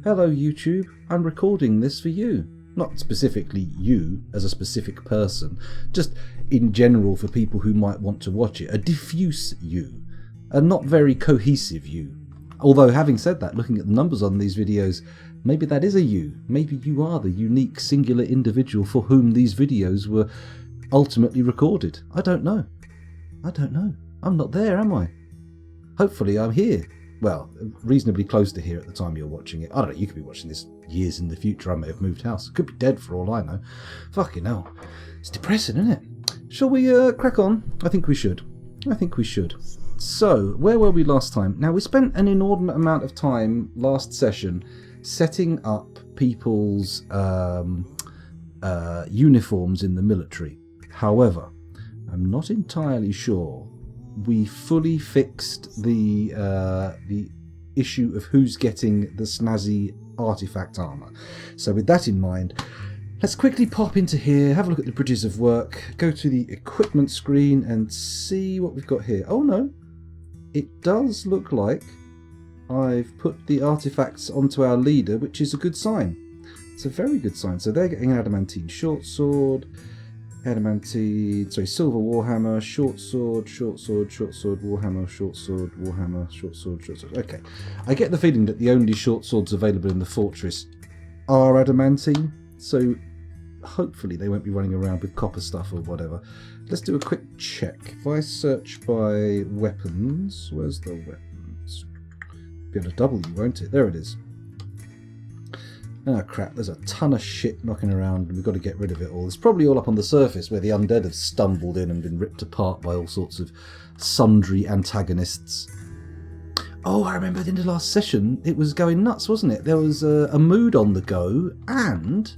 Hello YouTube, I'm recording this for you. Not specifically you as a specific person, just in general for people who might want to watch it. A diffuse you, a not very cohesive you. Although having said that, looking at the numbers on these videos, maybe that is a you. Maybe you are the unique singular individual for whom these videos were ultimately recorded. I don't know. I'm not there, am I? Hopefully I'm here. Well, reasonably close to here at the time you're watching it. I don't know, you could be watching this years in the future. I may have moved house. Could be dead for all I know. Fucking hell. It's depressing, isn't it? Shall we crack on? I think we should. So, where were we last time? Now, we spent an inordinate amount of time last session setting up people's uniforms in the military. However, I'm not entirely sure we fully fixed the issue of who's getting the snazzy artifact armor. So with that in mind, let's quickly pop into here, have a look at the bridges of work, go to the equipment screen and see what we've got here. Oh no, it does look like I've put the artifacts onto our leader, which is a good sign. It's a very good sign. So they're getting an adamantine short sword, silver warhammer, short sword, warhammer, short sword. Okay, I get the feeling that the only short swords available in the fortress are adamantine, so hopefully they won't be running around with copper stuff or whatever. Let's do a quick check. If I search by weapons, where's the weapons? Be on a W, won't it? There it is. Oh crap, there's a ton of shit knocking around and we've got to get rid of it all. It's probably all up on the surface where the undead have stumbled in and been ripped apart by all sorts of sundry antagonists. Oh, I remember at the end of last session, it was going nuts, wasn't it? There was a mood on the go and,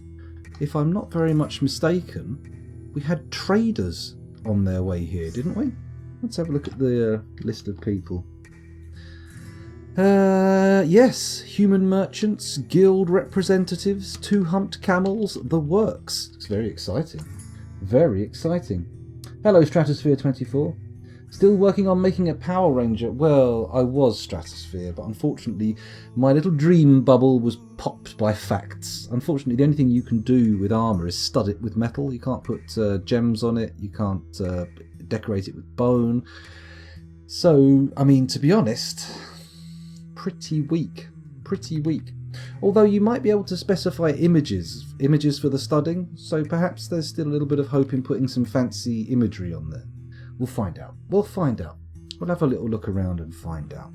if I'm not very much mistaken, we had traders on their way here, didn't we? Let's have a look at the list of people. Yes, human merchants, guild representatives, 2 humped camels, the works. It's very exciting. Very exciting. Hello, Stratosphere 24. Still working on making a Power Ranger. Well, I was Stratosphere, but unfortunately my little dream bubble was popped by facts. Unfortunately, the only thing you can do with armour is stud it with metal. You can't put gems on it. You can't decorate it with bone. So, I mean, to be honest, pretty weak. Although you might be able to specify images for the studding, so perhaps there's still a little bit of hope in putting some fancy imagery on there. We'll find out. We'll have a little look around and find out.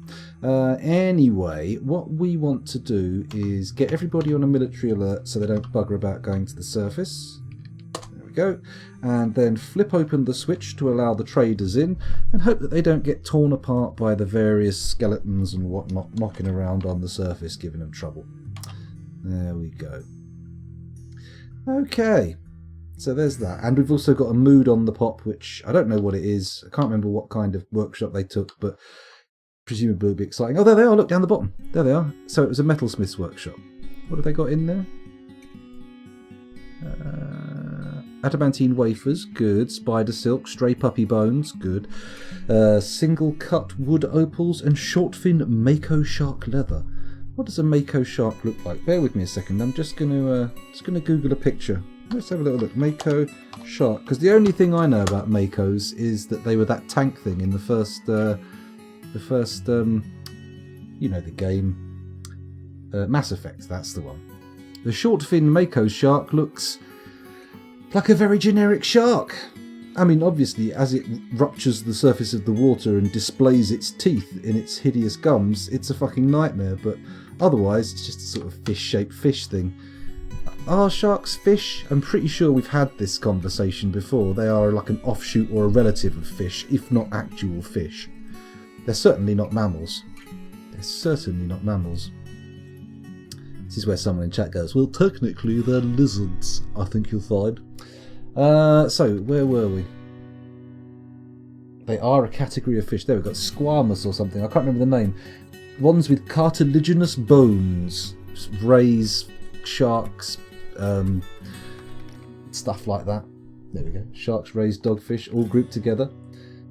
Anyway, what we want to do is get everybody on a military alert so they don't bugger about going to the surface. There we go. And then flip open the switch to allow the traders in and hope that they don't get torn apart by the various skeletons and whatnot knocking around on the surface, giving them trouble. There we go. Okay, so there's that. And we've also got a mood on the pop, which I don't know what it is. I can't remember what kind of workshop they took, but presumably it'll be exciting. Oh, there they are. Look down the bottom. There they are. So it was a metalsmith's workshop. What have they got in there? Adamantine wafers, good. Spider silk, stray puppy bones, good. Single cut wood opals and short fin mako shark leather. What does a mako shark look like? Bear with me a second. I'm just gonna Google a picture. Let's have a little look. Mako shark, because the only thing I know about makos is that they were that tank thing in the first you know, the game Mass Effect. That's the one. The short fin mako shark looks like a very generic shark. I mean, obviously, as it ruptures the surface of the water and displays its teeth in its hideous gums, it's a fucking nightmare, but otherwise, it's just a sort of fish-shaped fish thing. Are sharks fish? I'm pretty sure we've had this conversation before. They are like an offshoot or a relative of fish, if not actual fish. They're certainly not mammals. This is where someone in chat goes, well, technically they're lizards, I think you'll find. So, where were we? They are a category of fish. There we've got squamous or something. I can't remember the name. Ones with cartilaginous bones. Rays, sharks, stuff like that. There we go. Sharks, rays, dogfish, all grouped together.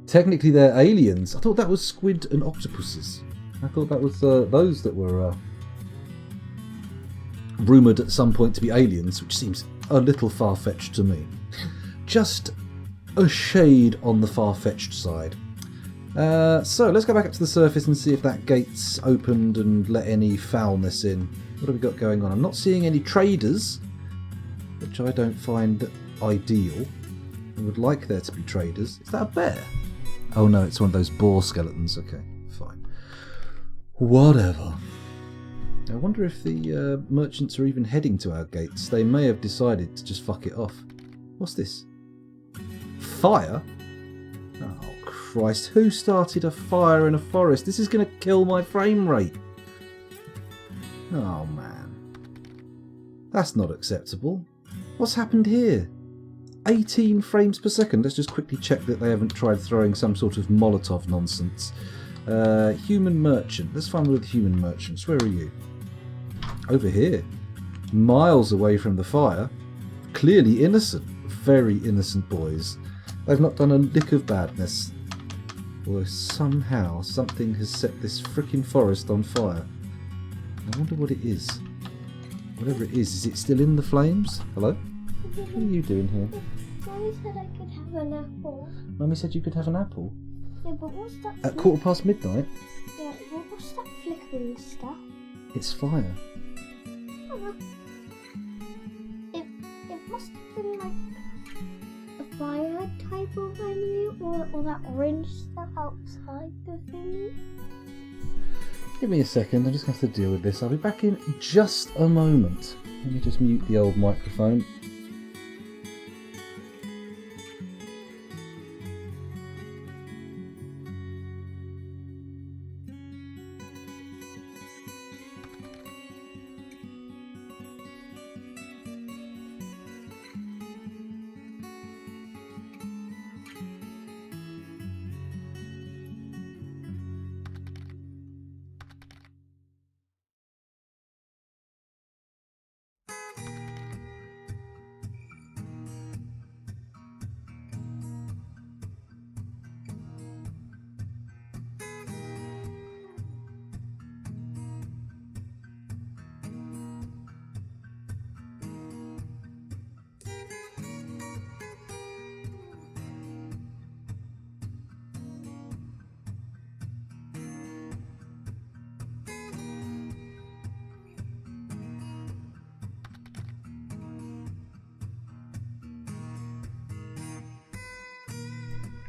Technically they're aliens. I thought that was squid and octopuses. I thought that was those that were rumoured at some point to be aliens, which seems a little far-fetched to me. Just a shade on the far-fetched side. So let's go back up to the surface and see if that gate's opened and let any foulness in. What have we got going on? I'm not seeing any traders, which I don't find ideal. I would like there to be traders. Is that a bear? Oh no, it's one of those boar skeletons. Okay, fine. Whatever. I wonder if the merchants are even heading to our gates. They may have decided to just fuck it off. What's this? Fire? Oh Christ, who started a fire in a forest? This is going to kill my frame rate. Oh man. That's not acceptable. What's happened here? 18 frames per second. Let's just quickly check that they haven't tried throwing some sort of Molotov nonsense. Human merchant. Let's find one of the human merchants. Where are you? Over here. Miles away from the fire. Clearly innocent. Very innocent boys. They've not done a lick of badness. Although somehow something has set this frickin' forest on fire. I wonder what it is. Whatever it is it still in the flames? Hello? What are you doing here? Mummy said I could have an apple. Mummy said you could have an apple? Yeah, but what's that? At midnight? Yeah, but what's that flickering stuff? It's fire. It must have been like a fire type of enemy, or that orange stuff outside the thingy. Give me a second, I'm just going to have to deal with this. I'll be back in just a moment. Let me just mute the old microphone.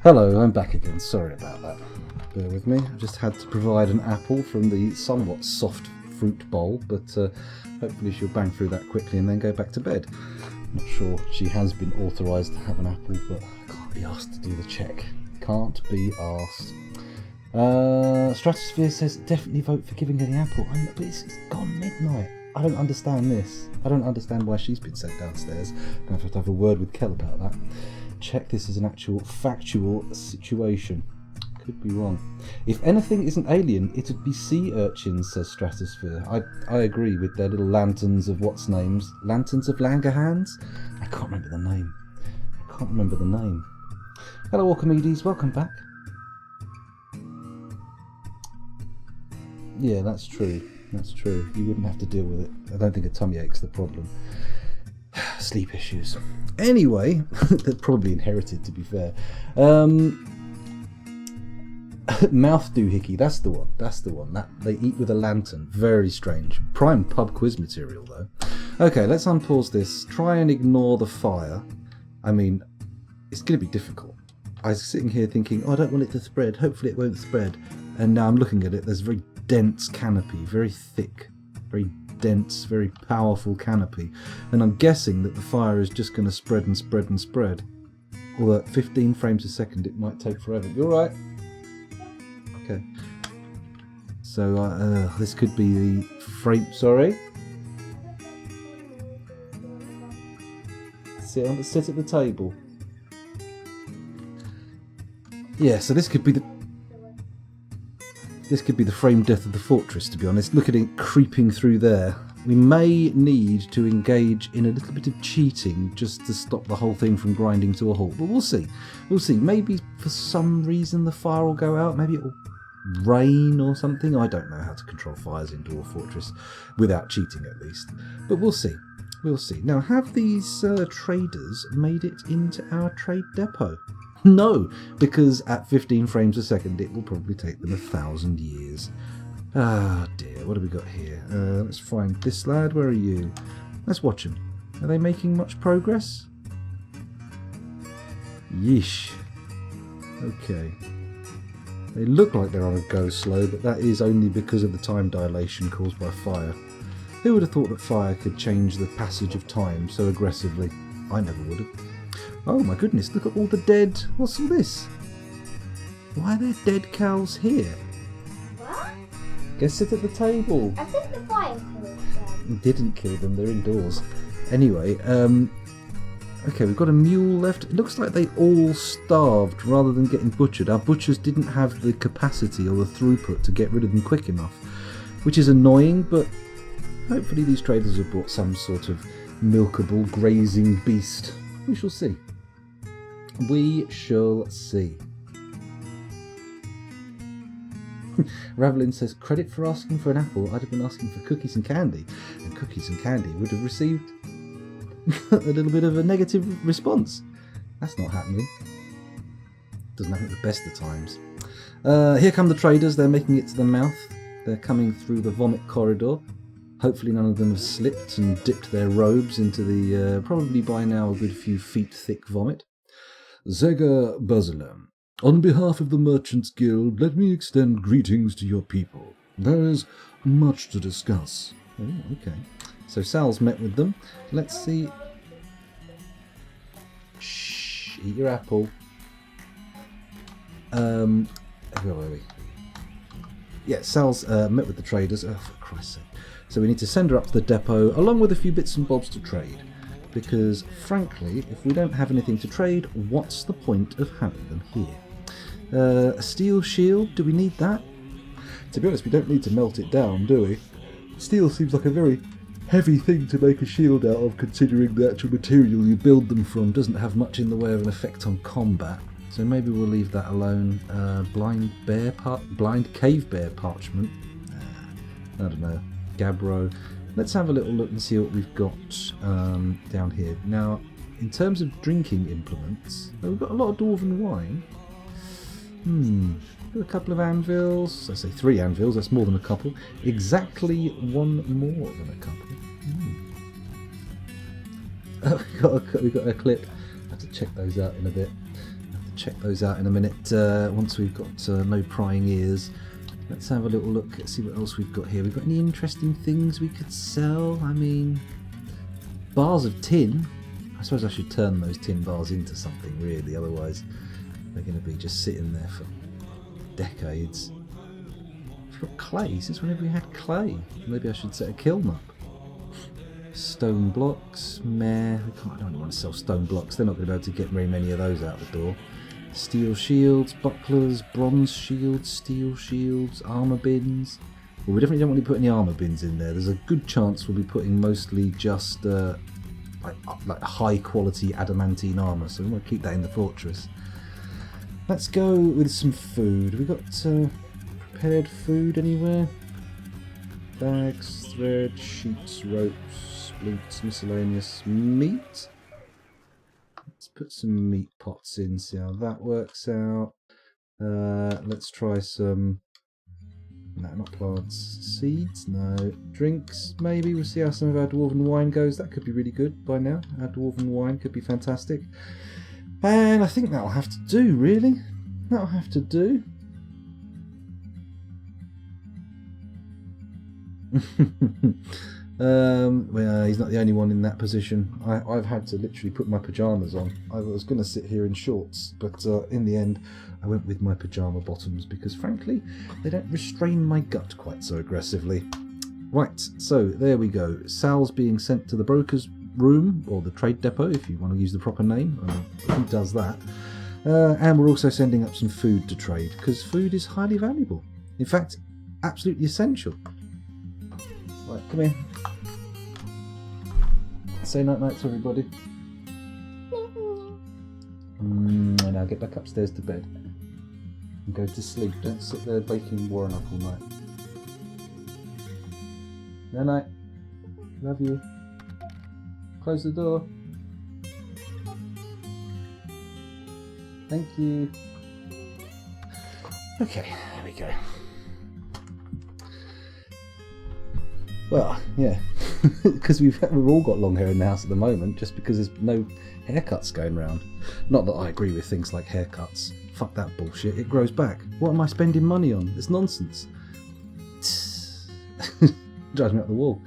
Hello, I'm back again. Sorry about that. Bear with me. I just had to provide an apple from the somewhat soft fruit bowl, but hopefully she'll bang through that quickly and then go back to bed. Not sure she has been authorised to have an apple, but I can't be asked to do the check. Can't be asked. Stratosphere says definitely vote for giving her the apple. But it's gone midnight. I don't understand this. I don't understand why she's been sent downstairs. I'm going to have to have a word with Kel about that. Check this as an actual factual situation. Could be wrong. If anything isn't alien, it'd be sea urchins, says Stratosphere. I agree with their little lanterns of what's names. Lanterns of Langerhans? I can't remember the name. Hello Archimedes, welcome back. Yeah, that's true. You wouldn't have to deal with it. I don't think a tummy ache's the problem. Sleep issues. Anyway, they're probably inherited, to be fair. Mouth doohickey, that's the one. That they eat with a lantern. Very strange. Prime pub quiz material, though. Okay, let's unpause this. Try and ignore the fire. I mean, it's going to be difficult. I was sitting here thinking, oh, I don't want it to spread. Hopefully it won't spread. And now I'm looking at it. There's a very dense canopy, very thick, very dense, very powerful canopy, and I'm guessing that the fire is just going to spread and spread and spread. Although at 15 frames a second it might take forever. You alright? Okay. So this could be the frame. Sorry? Sit at the table. Yeah, so this could be the frame death of the fortress, to be honest. Look at it creeping through there. We may need to engage in a little bit of cheating just to stop the whole thing from grinding to a halt. But we'll see. Maybe for some reason the fire will go out. Maybe it will rain or something. I don't know how to control fires in Dwarf Fortress, without cheating at least. But we'll see. We'll see. Now, have these traders made it into our trade depot? No, because at 15 frames a second it will probably take them 1,000 years. Ah dear, what have we got here? Let's find this lad. Where are you? Let's watch them. Are they making much progress? Yeesh. Okay. They look like they're on a go slow, but that is only because of the time dilation caused by fire. Who would have thought that fire could change the passage of time so aggressively? I never would have. Oh my goodness, look at all the dead... What's all this? Why are there dead cows here? What? Go sit at the table. I think the fire killed them. It didn't kill them, they're indoors. Anyway, okay, we've got a mule left. It looks like they all starved rather than getting butchered. Our butchers didn't have the capacity or the throughput to get rid of them quick enough, which is annoying, but hopefully these traders have brought some sort of milkable, grazing beast. We shall see. We shall see. Ravelin says, credit for asking for an apple. I'd have been asking for cookies and candy, and cookies and candy would have received a little bit of a negative response. That's not happening. Doesn't happen at the best of times. Here come the traders. They're making it to the mouth. They're coming through the vomit corridor. Hopefully none of them have slipped and dipped their robes into the probably by now a good few feet thick vomit. Zega Bazelem, on behalf of the Merchants Guild, let me extend greetings to your people. There is much to discuss. Oh, okay. So Sal's met with them. Let's see. Shh, eat your apple. Where were we? Yeah, Sal's met with the traders. Oh, for Christ's sake. So we need to send her up to the depot, along with a few bits and bobs to trade. Because, frankly, if we don't have anything to trade, what's the point of having them here? A steel shield, do we need that? To be honest, we don't need to melt it down, do we? Steel seems like a very heavy thing to make a shield out of, considering the actual material you build them from doesn't have much in the way of an effect on combat. So maybe we'll leave that alone. Blind cave bear parchment. I don't know. Gabbro. Let's have a little look and see what we've got down here. Now, in terms of drinking implements, we've got a lot of dwarven wine. Got a couple of anvils. I say 3 anvils, that's more than a couple. Exactly 1 more than a couple. Oh, we've got a clip. I have to check those out in a bit. Check those out in a minute once we've got no prying ears. Let's have a little look, see what else we've got here. We've got any interesting things we could sell? I mean, bars of tin. I suppose I should turn those tin bars into something really, otherwise they're going to be just sitting there for decades. We've got clay. Since when have we had clay? Maybe I should set a kiln up. Stone blocks. Meh. I don't want to sell stone blocks. They're not going to be able to get very many of those out the door. Steel shields, bucklers, bronze shields, steel shields, armour bins. Well, we definitely don't want to put any armour bins in there. There's a good chance we'll be putting mostly just like high quality adamantine armour, so we want to keep that in the fortress. Let's go with some food. We got prepared food anywhere? Bags, thread, sheets, ropes, splints, miscellaneous meat. Let's put some meat pots in, see how that works out. Let's try some, no, not plants, seeds, no, drinks maybe. We'll see how some of our dwarven wine goes. That could be really good by now. Our dwarven wine could be fantastic. And I think that'll have to do, really. That'll have to do. Well, he's not the only one in that position. I've had to literally put my pyjamas on. I was going to sit here in shorts, but in the end I went with my pyjama bottoms because frankly they don't restrain my gut quite so aggressively. Right, so there we go. Sal's being sent to the broker's room, or the trade depot if you want to use the proper name. Who does that? And we're also sending up some food to trade, because food is highly valuable. In fact, absolutely essential. Right, come here. Say night-night to everybody. And now get back upstairs to bed. and go to sleep. Don't sit there waking Warren up all night. No, night. Love you. Close the door. Thank you. Okay, there we go. Well, yeah, because we've all got long hair in the house at the moment, just because there's no haircuts going round. Not that I agree with things like haircuts. Fuck that bullshit. It grows back. What am I spending money on? It's nonsense. Drives me up the wall.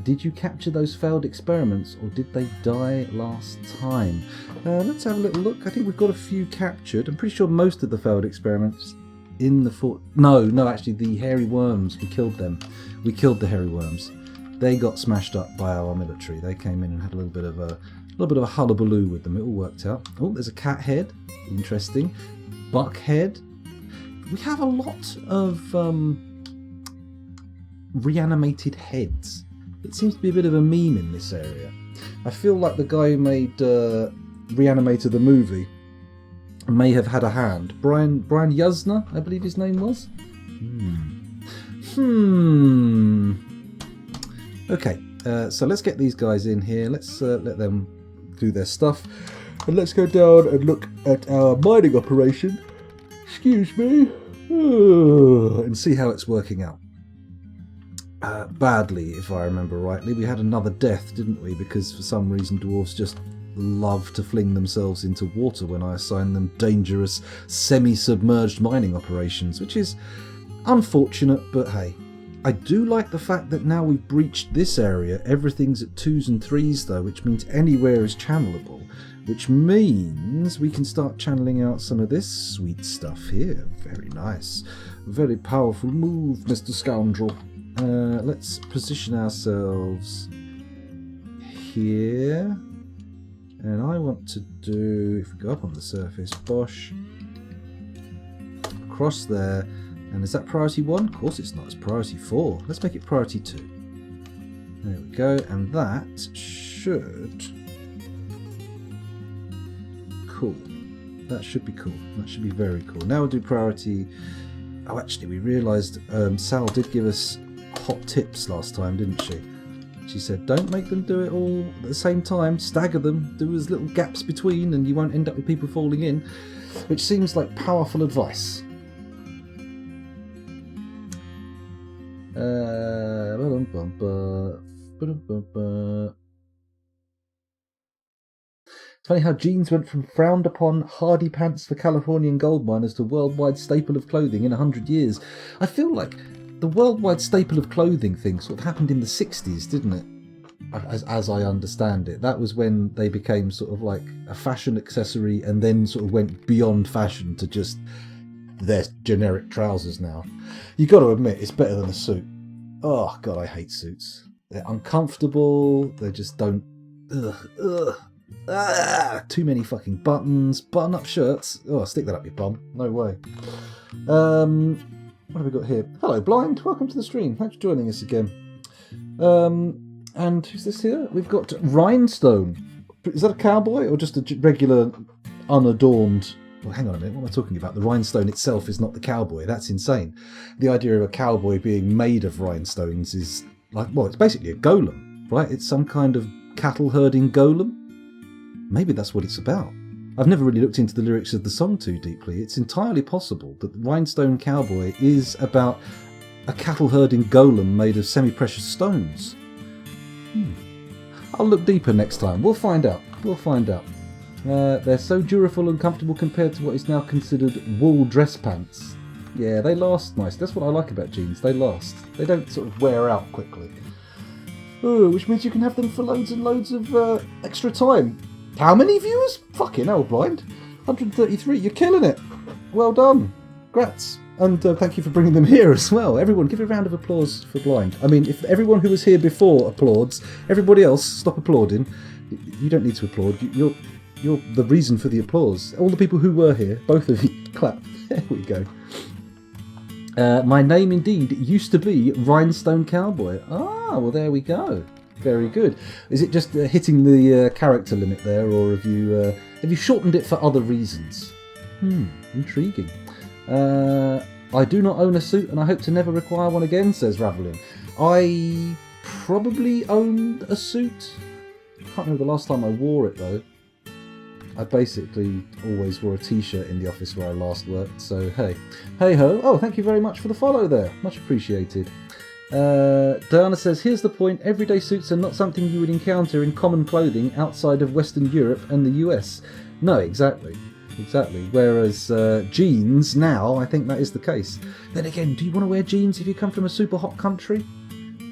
Did you capture those failed experiments, or did they die last time? Let's have a little look. I think we've got a few captured. I'm pretty sure most of the failed experiments in the fort. No, actually, the hairy worms. We killed them. We killed the hairy worms. They got smashed up by our military. They came in and had a little bit of a hullabaloo with them. It all worked out. Oh, there's a cat head. Interesting. Buck head. We have a lot of reanimated heads. It seems to be a bit of a meme in this area. I feel like the guy who made Reanimator the movie may have had a hand. Brian Yuzna, I believe his name was. Okay, so let's get these guys in here. Let's let them do their stuff. And let's go down and look at our mining operation. Excuse me. And see how it's working out. Badly, if I remember rightly. We had another death, didn't we? Because for some reason dwarves just love to fling themselves into water when I assign them dangerous semi-submerged mining operations, which is unfortunate, but hey. I do like the fact that now we've breached this area, everything's at 2s and 3s though, which means anywhere is channelable, which means we can start channeling out some of this sweet stuff here. Very nice. Very powerful move, Mr. Scoundrel. Let's position ourselves here. And I want to do, if we go up on the surface, bosh, across there. And is that priority 1? Of course it's not, it's priority 4. Let's make it priority 2. There we go, and that should... Cool. That should be cool. That should be very cool. Now we'll do priority... Oh, actually, we realised Sal did give us hot tips last time, didn't she? She said, don't make them do it all at the same time. Stagger them. Do as little gaps between and you won't end up with people falling in. Which seems like powerful advice. It's funny how jeans went from frowned upon hardy pants for Californian gold miners to worldwide staple of clothing in 100 years. I feel like the worldwide staple of clothing thing sort of happened in the 60s, didn't it? As I understand it. That was when they became sort of like a fashion accessory and then sort of went beyond fashion to just their generic trousers now. You got to admit, it's better than a suit. Oh, God, I hate suits. They're uncomfortable. They just don't... too many fucking buttons. Button-up shirts. Oh, stick that up your bum. No way. What have we got here? Hello, Blind. Welcome to the stream. Thanks for joining us again. And who's this here? We've got Rhinestone. Is that a cowboy or just a regular unadorned... Well, hang on a minute. What am I talking about? The rhinestone itself is not the cowboy. That's insane. The idea of a cowboy being made of rhinestones is like... Well, it's basically a golem, right? It's some kind of cattle herding golem. Maybe that's what it's about. I've never really looked into the lyrics of the song too deeply. It's entirely possible that the Rhinestone Cowboy is about a cattle herding golem made of semi-precious stones. I'll look deeper next time. We'll find out. We'll find out. They're so durable and comfortable compared to what is now considered wool dress pants. Yeah, they last nice. That's what I like about jeans. They last. They don't sort of wear out quickly. Oh, which means you can have them for loads and loads of extra time. How many viewers? Fucking hell, Blind. 133. You're killing it. Well done. Grats. And thank you for bringing them here as well. Everyone, give a round of applause for Blind. I mean, if everyone who was here before applauds, everybody else stop applauding. You don't need to applaud. You're the reason for the applause. All the people who were here, both of you, clap. There we go. My name indeed used to be Rhinestone Cowboy. Ah, well there we go. Very good. Is it just hitting the character limit there, or have you shortened it for other reasons? Intriguing. I do not own a suit and I hope to never require one again, says Ravelin. I probably owned a suit. I can't remember the last time I wore it though. I basically always wore a t-shirt in the office where I last worked, so hey. Hey ho. Oh, thank you very much for the follow there. Much appreciated. Diana says, here's the point, everyday suits are not something you would encounter in common clothing outside of Western Europe and the US. No, exactly. Whereas jeans now, I think that is the case. Then again, do you want to wear jeans if you come from a super hot country?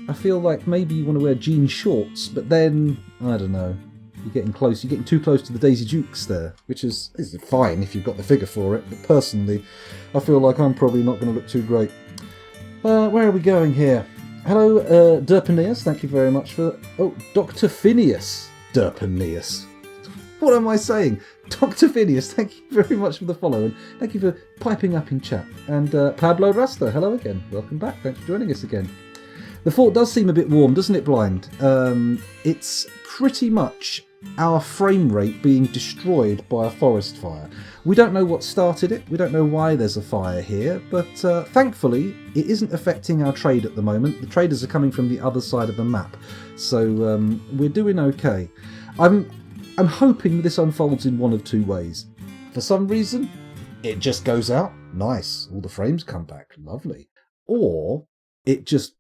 I feel like maybe you want to wear jean shorts, but then, I don't know. You're getting too close to the Daisy Dukes there, which is fine if you've got the figure for it, but personally, I feel like I'm probably not going to look too great. Where are we going here? Hello, Derpenius, thank you very much for... Oh, Dr. Phineas Derpenius. What am I saying? Dr. Phineas, thank you very much for the follow, and thank you for piping up in chat. And Pablo Rasta, hello again. Welcome back, thanks for joining us again. The fort does seem a bit warm, doesn't it, Blind? It's pretty much our frame rate being destroyed by a forest fire. We don't know what started it, we don't know why there's a fire here, but thankfully it isn't affecting our trade at the moment. The traders are coming from the other side of the map, so we're doing okay. I'm hoping this unfolds in one of two ways. For some reason, it just goes out, nice, all the frames come back, lovely. Or it just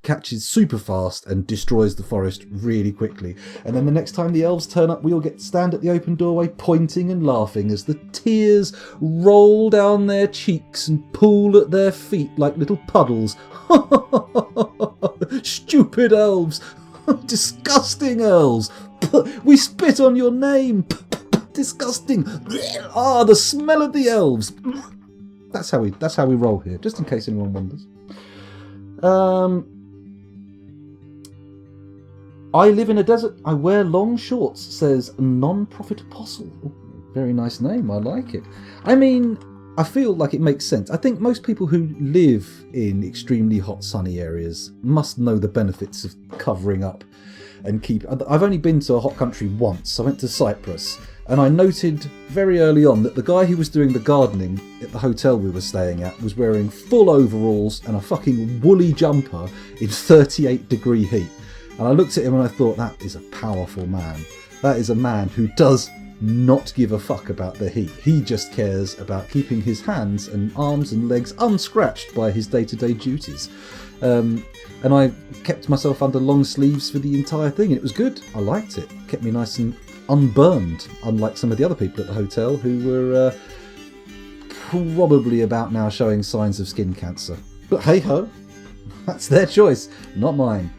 catches super fast and destroys the forest really quickly. And then the next time the elves turn up, we all stand at the open doorway pointing and laughing as the tears roll down their cheeks and pool at their feet like little puddles. Stupid elves! Disgusting elves! We spit on your name! Disgusting! Ah, the smell of the elves! That's how we roll here, just in case anyone wonders. I live in a desert. I wear long shorts, says Non-Profit Apostle. Ooh, very nice name, I like it. I mean, I feel like it makes sense. I think most people who live in extremely hot, sunny areas must know the benefits of covering up and keep... I've only been to a hot country once. I went to Cyprus, and I noted very early on that the guy who was doing the gardening at the hotel we were staying at was wearing full overalls and a fucking woolly jumper in 38-degree heat. And I looked at him and I thought, that is a powerful man. That is a man who does not give a fuck about the heat. He just cares about keeping his hands and arms and legs unscratched by his day-to-day duties. And I kept myself under long sleeves for the entire thing, and it was good. I liked it. It kept me nice and unburned, unlike some of the other people at the hotel who were probably about now showing signs of skin cancer. But hey-ho, that's their choice, not mine.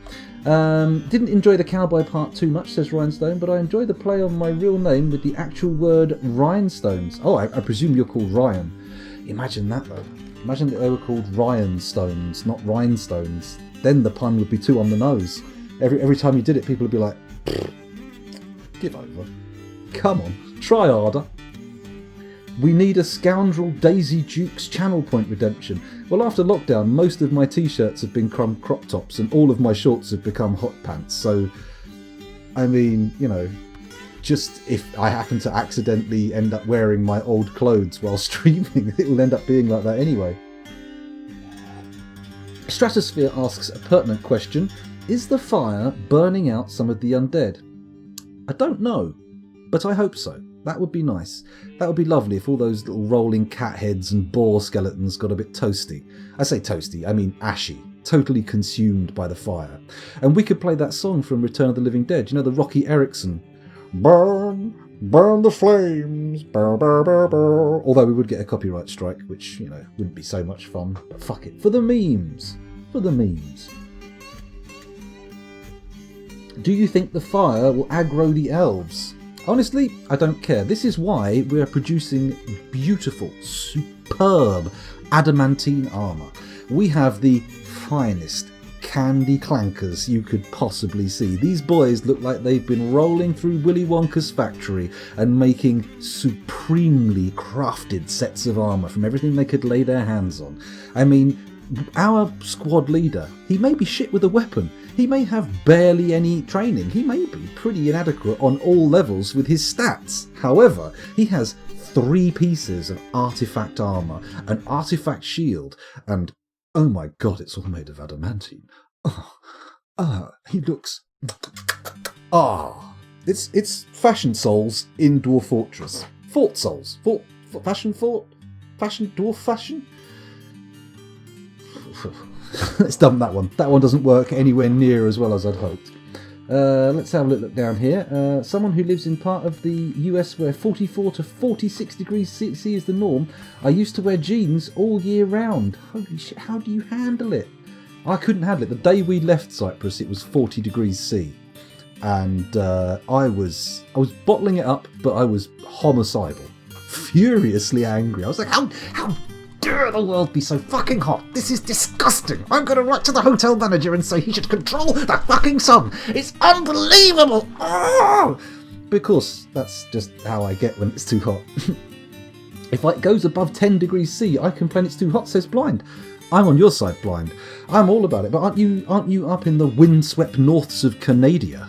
Didn't enjoy the cowboy part too much, says Rhinestone, but I enjoy the play on my real name with the actual word rhinestones. Oh, I presume you're called Ryan. Imagine that though. Imagine that they were called Rhinestones, not rhinestones. Then the pun would be too on the nose. Every time you did it, people would be like, give over. Come on, try harder. We need a scoundrel Daisy Dukes channel point redemption. Well, after lockdown, most of my t-shirts have been crop tops and all of my shorts have become hot pants. So, I mean, you know, just if I happen to accidentally end up wearing my old clothes while streaming, it will end up being like that anyway. Stratosphere asks a pertinent question. Is the fire burning out some of the undead? I don't know, but I hope so. That would be nice. That would be lovely if all those little rolling cat heads and boar skeletons got a bit toasty. I say toasty, I mean ashy. Totally consumed by the fire. And we could play that song from Return of the Living Dead. You know, the Rocky Erickson. Burn, burn the flames, burn, burn, burn, burn. Although we would get a copyright strike, which, you know, wouldn't be so much fun. But fuck it. For the memes. For the memes. Do you think the fire will aggro the elves? Honestly, I don't care. This is why we are producing beautiful, superb adamantine armour. We have the finest candy clankers you could possibly see. These boys look like they've been rolling through Willy Wonka's factory and making supremely crafted sets of armour from everything they could lay their hands on. I mean, our squad leader, he may be shit with a weapon. He may have barely any training. He may be pretty inadequate on all levels with his stats. However, he has 3 pieces of artifact armour, an artifact shield, and oh my god, it's all made of adamantine. He looks... It's Fashion Souls in Dwarf Fortress. Fort Souls. Fashion Dwarf Fashion? Let's dump that one. That one doesn't work anywhere near as well as I'd hoped. Let's have a look down here. Someone who lives in part of the US where 44 to 46 degrees C is the norm. I used to wear jeans all year round. Holy shit, how do you handle it? I couldn't handle it. The day we left Cyprus, it was 40 degrees C. And I was bottling it up, but I was homicidal. Furiously angry. I was like, how dare the world be so fucking hot? This is disgusting. I'm going to write to the hotel manager and say he should control the fucking sun. It's unbelievable. Oh! Because that's just how I get when it's too hot. If it goes above 10 degrees C, I complain it's too hot, says Blind. I'm on your side, Blind. I'm all about it. But aren't you up in the windswept norths of Canada?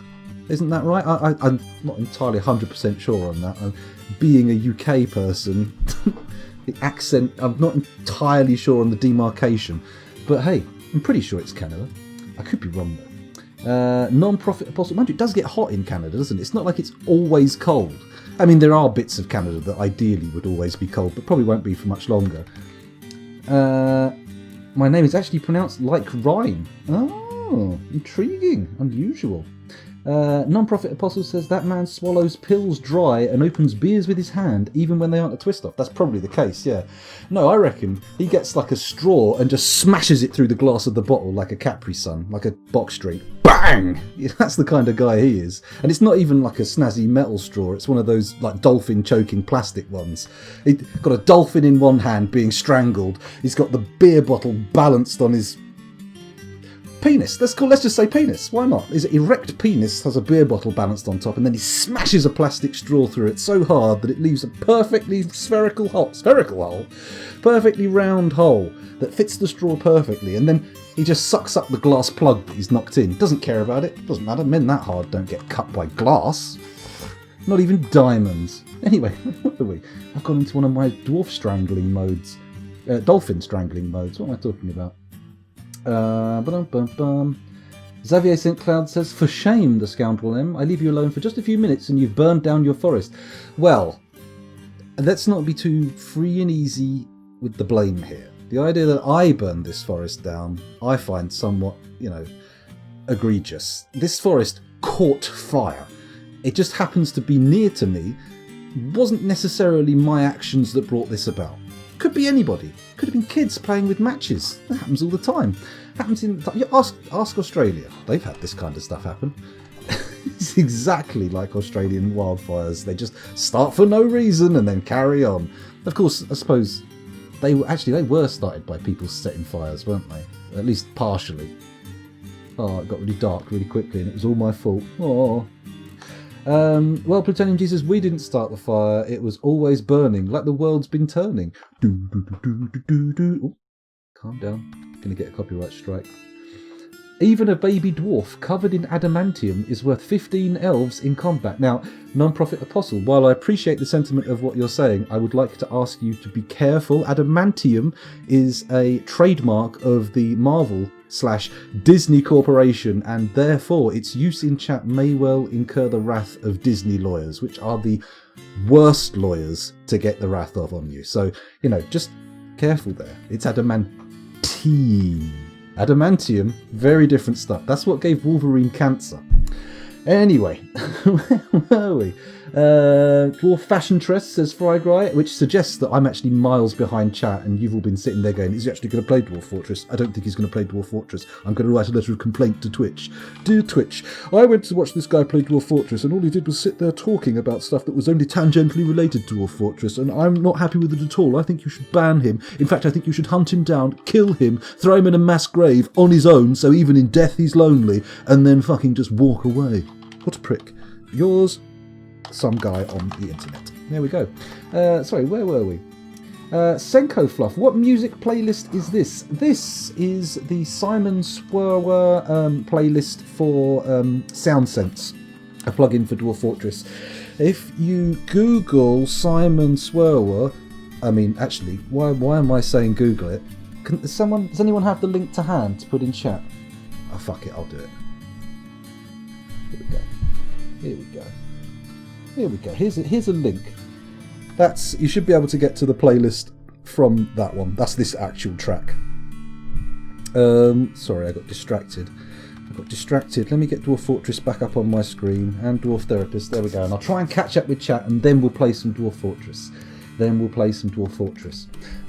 Isn't that right? I'm not entirely 100% sure on that. Being a UK person, the accent, I'm not entirely sure on the demarcation. But hey, I'm pretty sure it's Canada. I could be wrong though. Non-profit apostle. Mind you, it does get hot in Canada, doesn't it? It's not like it's always cold. I mean, there are bits of Canada that ideally would always be cold, but probably won't be for much longer. My name is actually pronounced like rhyme. Oh, intriguing, unusual. Non-profit apostle says that man swallows pills dry and opens beers with his hand, even when they aren't a twist off. That's probably the case, yeah. No, I reckon he gets like a straw and just smashes it through the glass of the bottle like a Capri Sun, like a box drink. Bang! That's the kind of guy he is. And it's not even like a snazzy metal straw, it's one of those like dolphin choking plastic ones. He's got a dolphin in one hand being strangled, he's got the beer bottle balanced on his penis. Let's just say penis. Why not? His erect penis has a beer bottle balanced on top, and then he smashes a plastic straw through it so hard that it leaves a perfectly spherical hole, perfectly round hole that fits the straw perfectly, and then he just sucks up the glass plug that he's knocked in. Doesn't care about it. Doesn't matter. Men that hard don't get cut by glass. Not even diamonds. Anyway, where are we? I've gone into one of my dwarf strangling modes. Dolphin strangling modes. What am I talking about? Xavier St. Cloud says, for shame, the scoundrel M. I leave you alone for just a few minutes and you've burned down your forest. Well, let's not be too free and easy with the blame here. The idea that I burned this forest down, I find somewhat, egregious. This forest caught fire. It just happens to be near to me. Wasn't necessarily my actions that brought this about. Could be anybody. Could have been kids playing with matches. That happens all the time. Happens in ask Australia. They've had this kind of stuff happen. It's exactly like Australian wildfires. They just start for no reason and then carry on. Of course, I suppose they were started by people setting fires, weren't they? At least partially. Oh, it got really dark really quickly and it was all my fault. Oh. Well, Plutonium Jesus, we didn't start the fire. It was always burning, like the world's been turning. Ooh, calm down. Gonna get a copyright strike. Even a baby dwarf covered in adamantium is worth 15 elves in combat. Now, non-profit apostle, while I appreciate the sentiment of what you're saying, I would like to ask you to be careful. Adamantium is a trademark of the Marvel/Disney Corporation, and therefore its use in chat may well incur the wrath of Disney lawyers, which are the worst lawyers to get the wrath of on you. So, just careful there. It's adamantium. Adamantium, very different stuff. That's what gave Wolverine cancer. Anyway, where are we? Dwarf Fashion Tress says Frygry, which suggests that I'm actually miles behind chat and you've all been sitting there going, is he actually going to play Dwarf Fortress? I don't think he's going to play Dwarf Fortress. I'm going to write a letter of complaint to Twitch. Dear Twitch, I went to watch this guy play Dwarf Fortress and all he did was sit there talking about stuff that was only tangentially related to Dwarf Fortress, and I'm not happy with it at all. I think you should ban him. In fact, I think you should hunt him down, kill him, throw him in a mass grave on his own so even in death he's lonely, and then fucking just walk away. What a prick. Yours, some guy on the internet. There we go. Sorry, where were we? Senko Fluff, what music playlist is this? This is the Simon Swerwer playlist for SoundSense, a plugin for Dwarf Fortress. If you Google Simon Swerwer, I mean, actually, why am I saying Google it? Does anyone have the link to hand to put in chat? Oh, fuck it, I'll do it. Here we go. Here's a link. You should be able to get to the playlist from that one. That's this actual track. Sorry, I got distracted. Let me get Dwarf Fortress back up on my screen and Dwarf Therapist. There we go. And I'll try and catch up with chat, and then we'll play some Dwarf Fortress.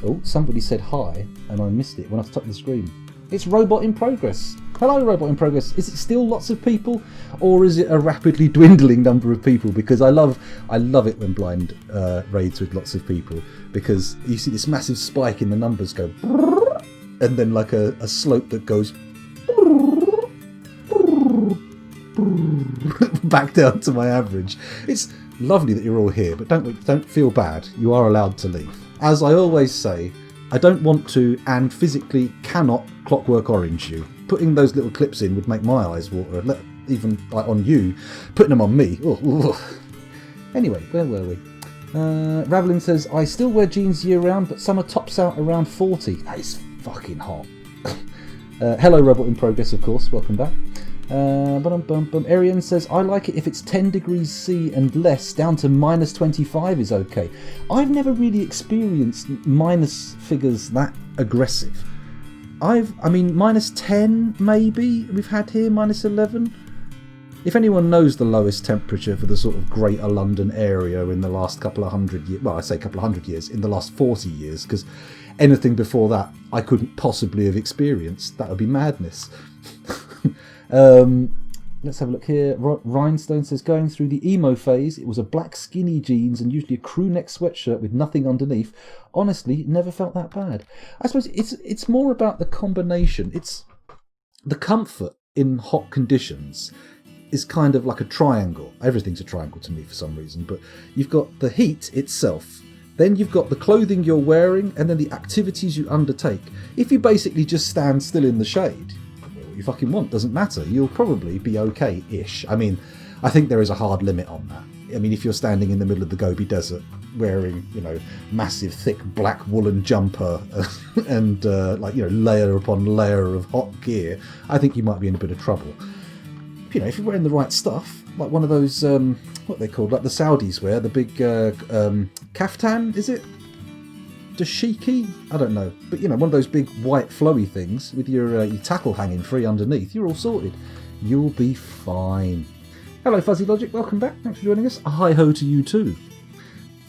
Oh, somebody said hi, and I missed it when I touched the screen. It's Robot in Progress. Hello, Robot in Progress. Is it still lots of people, or is it a rapidly dwindling number of people? Because I love it when blind raids with lots of people, because you see this massive spike in the numbers go, and then like a slope that goes back down to my average. It's lovely that you're all here, but don't feel bad. You are allowed to leave. As I always say, I don't want to and physically cannot Clockwork Orange you. Putting those little clips in would make my eyes water, even like on you. Putting them on me. Anyway, where were we? Ravelin says, I still wear jeans year round, but summer tops out around 40. That is fucking hot. Hello, Robot in Progress, of course. Welcome back. Arian says, I like it if it's 10 degrees C and less, down to minus 25 is okay. I've never really experienced minus figures that aggressive. I mean, minus 10 maybe we've had here, minus 11. If anyone knows the lowest temperature for the sort of Greater London area in the last couple of hundred years, well, I say couple of hundred years, in the last 40 years, because anything before that I couldn't possibly have experienced. That would be madness. Let's have a look here. Rhinestone says, going through the emo phase, it was a black skinny jeans and usually a crew neck sweatshirt with nothing underneath. Honestly, never felt that bad. I suppose it's more about the combination. It's the comfort in hot conditions is kind of like a triangle. Everything's a triangle to me for some reason, but you've got the heat itself, then you've got the clothing you're wearing, and then the activities you undertake. If you basically just stand still in the shade, you fucking want, doesn't matter. You'll probably be okay-ish. I mean, I think there is a hard limit on that. I mean, if you're standing in the middle of the Gobi Desert wearing, massive thick black woolen jumper and layer upon layer of hot gear, I think you might be in a bit of trouble. If you're wearing the right stuff, like one of those, what are they called, like the Saudis wear, the big kaftan, is it? Dashiki? I don't know. But, one of those big white flowy things with your tackle hanging free underneath. You're all sorted. You'll be fine. Hello, Fuzzy Logic. Welcome back. Thanks for joining us. A hi-ho to you too.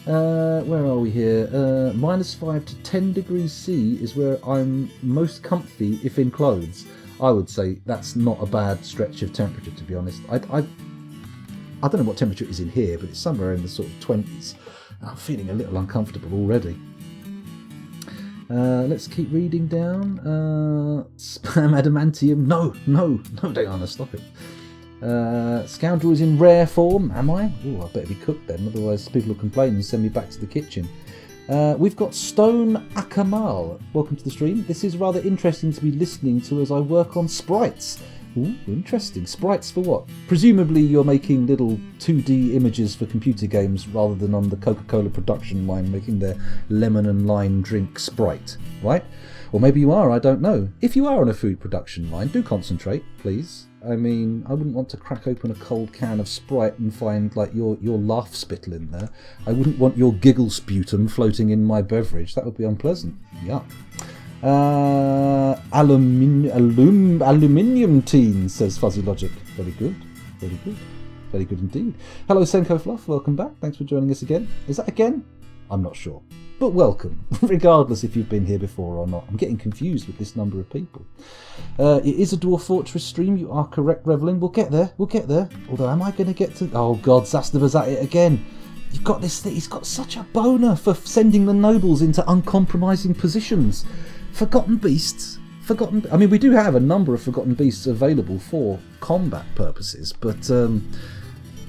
Where are we here? Minus 5 to 10 degrees C is where I'm most comfy if in clothes. I would say that's not a bad stretch of temperature, to be honest. I don't know what temperature it is in here, but it's somewhere in the sort of 20s. And I'm feeling a little uncomfortable already. Let's keep reading down. Spam adamantium. No, Diana, stop it. Scoundrel is in rare form. Am I? Oh, I better be cooked then, otherwise people will complain and send me back to the kitchen. We've got Stone Akamal. Welcome to the stream. This is rather interesting to be listening to as I work on sprites. Ooh, interesting. Sprites for what? Presumably you're making little 2D images for computer games rather than on the Coca-Cola production line making their lemon and lime drink Sprite, right? Or maybe you are, I don't know. If you are on a food production line, do concentrate, please. I mean, I wouldn't want to crack open a cold can of Sprite and find like your laugh spittle in there. I wouldn't want your giggle sputum floating in my beverage. That would be unpleasant. Yuck. Aluminium teen, says Fuzzy Logic. Very good indeed. Hello, Senko Fluff. Welcome back. Thanks for joining us again. Is that again? I'm not sure. But welcome, regardless if you've been here before or not. I'm getting confused with this number of people. It is a Dwarf Fortress stream. You are correct, Revelin. We'll get there. Although, am I going to get to... Oh, God, Zastava's at it again. You've got this thing. He's got such a boner for sending the nobles into uncompromising positions. Forgotten Beasts. I mean, we do have a number of Forgotten Beasts available for combat purposes, but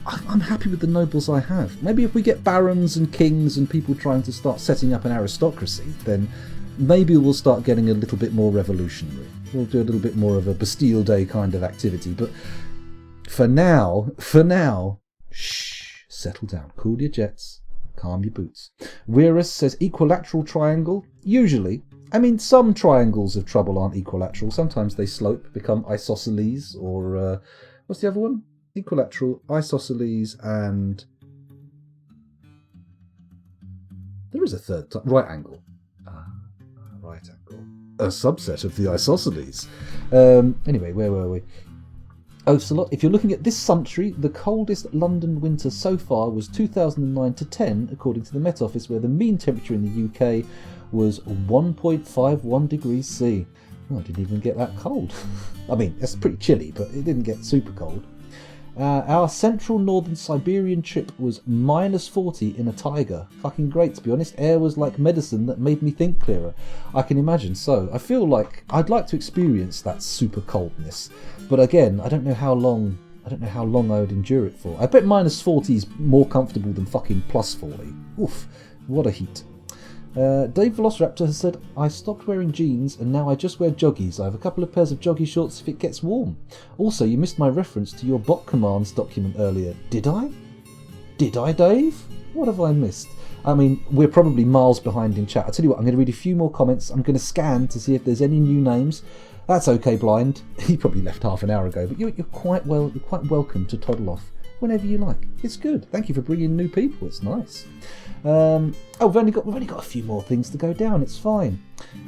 I'm happy with the nobles I have. Maybe if we get barons and kings and people trying to start setting up an aristocracy, then maybe we'll start getting a little bit more revolutionary. We'll do a little bit more of a Bastille Day kind of activity. But for now, shh, settle down. Cool your jets. Calm your boots. Wyrus says equilateral triangle. Usually. I mean, some triangles of trouble aren't equilateral. Sometimes they slope, become isosceles, or what's the other one? Equilateral, isosceles, and there is a third type. Right angle. Right angle. A subset of the isosceles. Anyway, where were we? Ocelot, if you're looking at this century, the coldest London winter so far was 2009 to 10, according to the Met Office, where the mean temperature in the UK was 1.51 degrees C. Oh, I didn't even get that cold. I mean, it's pretty chilly, but it didn't get super cold. Our central northern Siberian trip was minus 40 in a tiger. Fucking great, to be honest. Air was like medicine that made me think clearer. I can imagine so. I feel like I'd like to experience that super coldness. But again, I don't know how long I would endure it for. I bet minus 40 is more comfortable than fucking plus 40. Oof, what a heat. Dave Velociraptor has said, I stopped wearing jeans and now I just wear joggies. I have a couple of pairs of joggy shorts if it gets warm. Also, you missed my reference to your bot commands document earlier. Did I? Did I, Dave? What have I missed? I mean, we're probably miles behind in chat. I'll tell you what, I'm going to read a few more comments. I'm going to scan to see if there's any new names. That's okay, Blind. He probably left half an hour ago, but you're quite welcome to toddle off whenever you like. It's good. Thank you for bringing new people. It's nice. We've only got a few more things to go down. It's fine.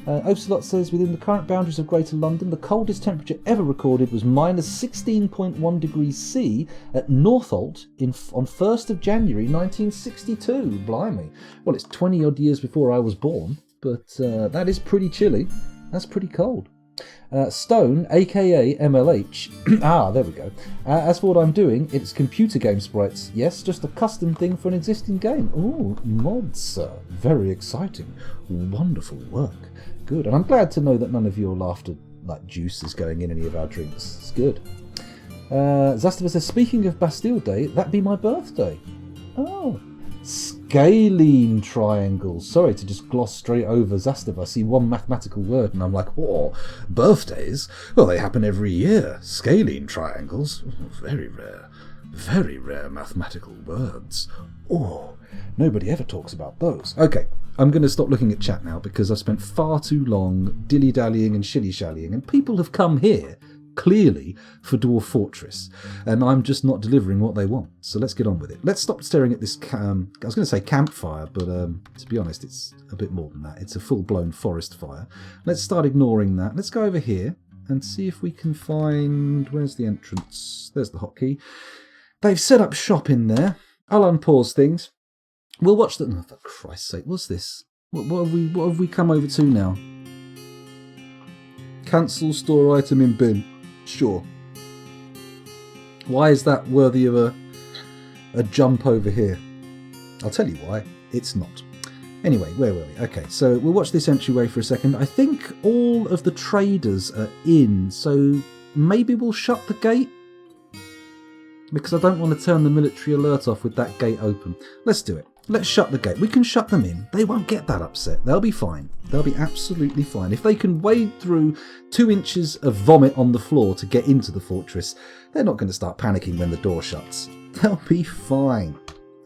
Ocelot says, within the current boundaries of Greater London, the coldest temperature ever recorded was minus 16.1 degrees C at Northolt on 1st of January 1962. Blimey. Well, it's 20 odd years before I was born, but that is pretty chilly. That's pretty cold. Stone, aka MLH. There we go. As for what I'm doing, it's computer game sprites. Yes, just a custom thing for an existing game. Ooh, mods, sir. Very exciting. Wonderful work. Good. And I'm glad to know that none of your laughter like juice is going in any of our drinks. It's good. Zastava says, speaking of Bastille Day, that'd be my birthday. Oh. Scalene triangles. Sorry to just gloss straight over Zastava. I see one mathematical word and I'm like, oh, birthdays? Well, they happen every year. Scalene triangles. Very rare mathematical words. Oh, nobody ever talks about those. Okay, I'm going to stop looking at chat now because I've spent far too long dilly-dallying and shilly-shallying, and people have come here clearly for Dwarf Fortress, and I'm just not delivering what they want. So let's get on with it. Let's stop staring at this I was going to say campfire, but to be honest, it's a bit more than that. It's a full-blown forest fire. Let's start ignoring that. Let's go over here and see if we can find... Where's the entrance? There's the hotkey. They've set up shop in there. I'll unpause things. We'll watch the... Oh, for Christ's sake, what's this? What have we come over to now? Cancel store item in bin. Sure. Why is that worthy of a jump over here? I'll tell you why. It's not. Anyway, where were we? Okay, so we'll watch this entryway for a second. I think all of the traders are in, so maybe we'll shut the gate? Because I don't want to turn the military alert off with that gate open. Let's do it. Let's shut the gate. We can shut them in. They won't get that upset. They'll be fine. They'll be absolutely fine. If they can wade through 2 inches of vomit on the floor to get into the fortress, they're not going to start panicking when the door shuts. They'll be fine.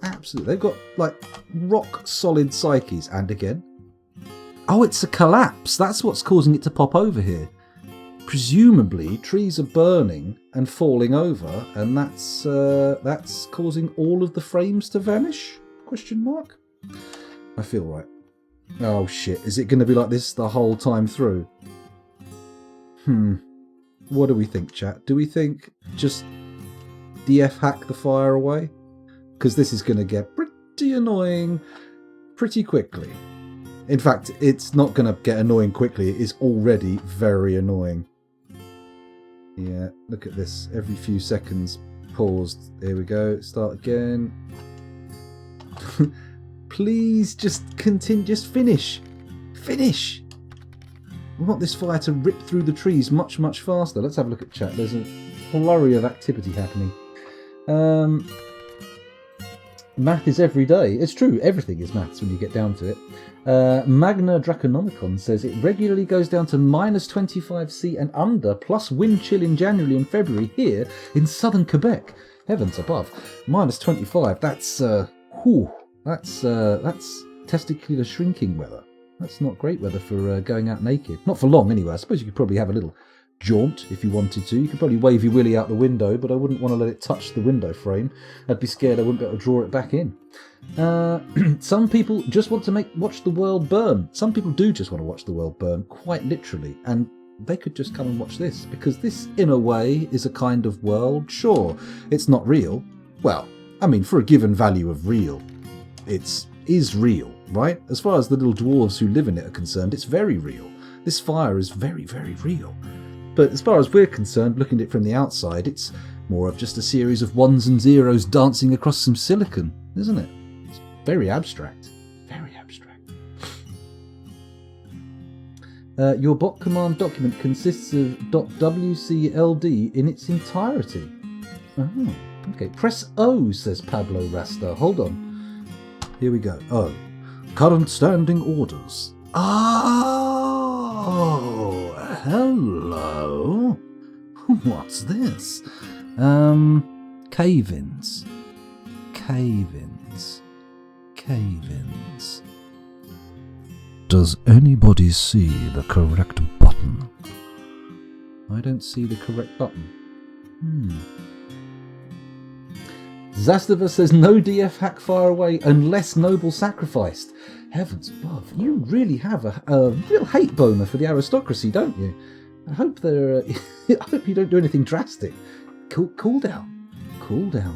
Absolutely. They've got, like, rock-solid psyches. And again. Oh, it's a collapse. That's what's causing it to pop over here. Presumably, trees are burning and falling over, and that's causing all of the frames to vanish? Question mark? I feel right. Oh shit, is it going to be like this the whole time through? What do we think, chat? Do we think just DF hack the fire away? Because this is going to get pretty annoying pretty quickly. In fact, it's not going to get annoying quickly. It is already very annoying. Yeah, look at this. Every few seconds, paused. Here we go. Start again. Please just continue. Just finish. Finish. We want this fire to rip through the trees much, much faster. Let's have a look at chat. There's a flurry of activity happening. Math is every day. It's true, everything is maths when you get down to it. Magna Draconomicon says it regularly goes down to minus 25°C and under, plus wind chill in January and February here in southern Quebec. Heavens above. Minus 25, that's testicular shrinking weather. That's not great weather for going out naked. Not for long anyway. I suppose you could probably have a little jaunt if you wanted to. You could probably wave your willy out the window, but I wouldn't want to let it touch the window frame. I'd be scared I wouldn't be able to draw it back in. Some people just want to watch the world burn. Some people do just want to watch the world burn, quite literally, and they could just come and watch this, because this, in a way, is a kind of world. Sure, it's not real. Well, I mean, for a given value of real, it is real, right? As far as the little dwarves who live in it are concerned, it's very real. This fire is very, very real. But as far as we're concerned, looking at it from the outside, it's more of just a series of ones and zeros dancing across some silicon, isn't it? It's very abstract. Very abstract. Your bot command document consists of .wcld in its entirety. Oh, okay. Press O, says Pablo Rasta. Hold on. Here we go. Oh. Current standing orders. Oh, hello. What's this? Cave-ins. Cave-ins. Cave-ins. Does anybody see the correct button? I don't see the correct button. Zastava says no DF hack fire away unless noble sacrificed. Heavens above, you really have a real hate boner for the aristocracy, don't you? I hope they're. I hope you don't do anything drastic. Cool down. Cool down.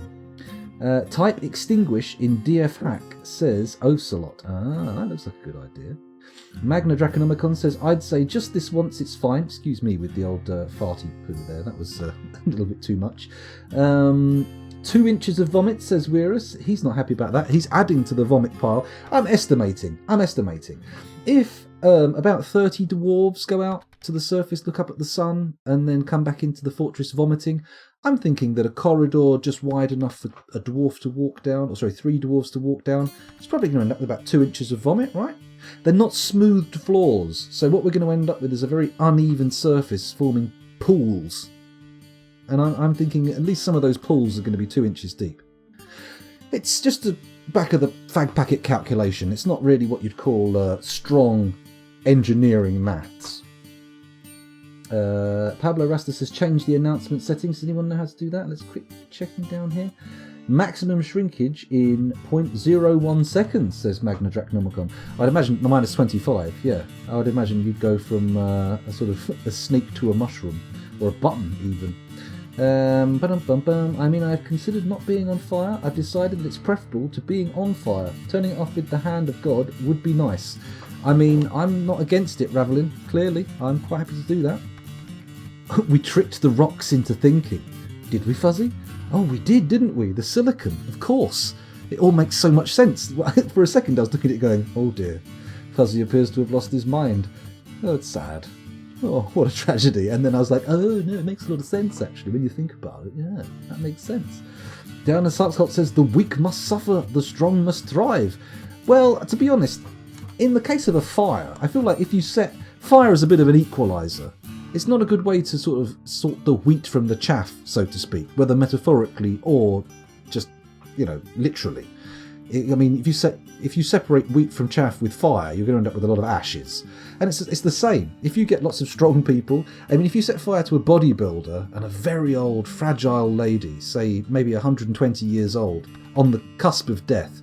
Type extinguish in DF hack, says Ocelot. Ah, that looks like a good idea. Magna Draconomicon says, I'd say just this once it's fine. Excuse me with the old farty poo there. That was a little bit too much. 2 inches of vomit, says Weirus. He's not happy about that. He's adding to the vomit pile. I'm estimating. If about 30 dwarves go out to the surface, look up at the sun, and then come back into the fortress vomiting, I'm thinking that a corridor just wide enough for a dwarf to walk down, 3 dwarves to walk down, it's probably going to end up with about 2 inches of vomit, right? They're not smoothed floors, so what we're going to end up with is a very uneven surface forming pools. And I'm thinking at least some of those pools are going to be 2 inches deep. It's just a back of the fag packet calculation. It's not really what you'd call strong engineering maths. Pablo Rasta says change the announcement settings. Does anyone know how to do that? Let's quick checking down here. Maximum shrinkage in 0.01 seconds, says Magna Draconomicon. I'd imagine minus 25, yeah. I would imagine you'd go from a sort of a snake to a mushroom, or a button even. I mean, I've considered not being on fire. I've decided that it's preferable to being on fire. Turning it off with the hand of God would be nice. I mean, I'm not against it, Ravelin. Clearly, I'm quite happy to do that. We tricked the rocks into thinking. Did we, Fuzzy? Oh, we did, didn't we? The silicon, of course. It all makes so much sense. For a second, I was looking at it going, oh dear. Fuzzy appears to have lost his mind. Oh, it's sad. Oh, what a tragedy. And then I was like, oh no, it makes a lot of sense actually when you think about it. Yeah, that makes sense. Diana Sarkshot says, the weak must suffer, the strong must thrive. Well, to be honest, in the case of a fire, I feel like if you set fire as a bit of an equaliser, it's not a good way to sort of sort the wheat from the chaff, so to speak, whether metaphorically or just, literally. I mean, if you separate wheat from chaff with fire, you're going to end up with a lot of ashes. And it's the same. If you get lots of strong people, I mean, if you set fire to a bodybuilder and a very old, fragile lady, say maybe 120 years old, on the cusp of death,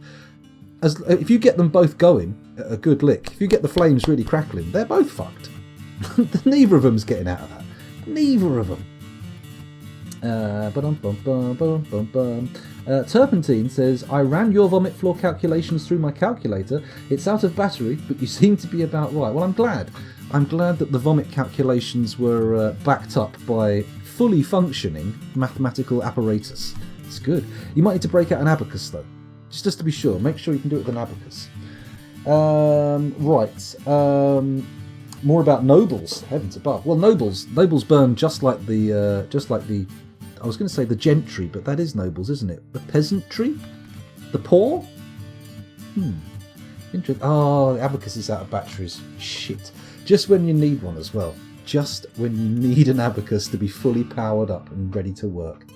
if you get them both going at a good lick, if you get the flames really crackling, they're both fucked. Neither of them's getting out of that. Neither of them. Turpentine says, I ran your vomit floor calculations through my calculator. It's out of battery, but you seem to be about right. Well, I'm glad. I'm glad that the vomit calculations were backed up by fully functioning mathematical apparatus. It's good. You might need to break out an abacus, though. Just to be sure. Make sure you can do it with an abacus. More about nobles. Heavens above. Well, nobles burn just like the I was going to say the gentry, but that is nobles, isn't it? The peasantry? The poor? Interesting. Oh, the abacus is out of batteries. Shit. Just when you need one as well. Just when you need an abacus to be fully powered up and ready to work.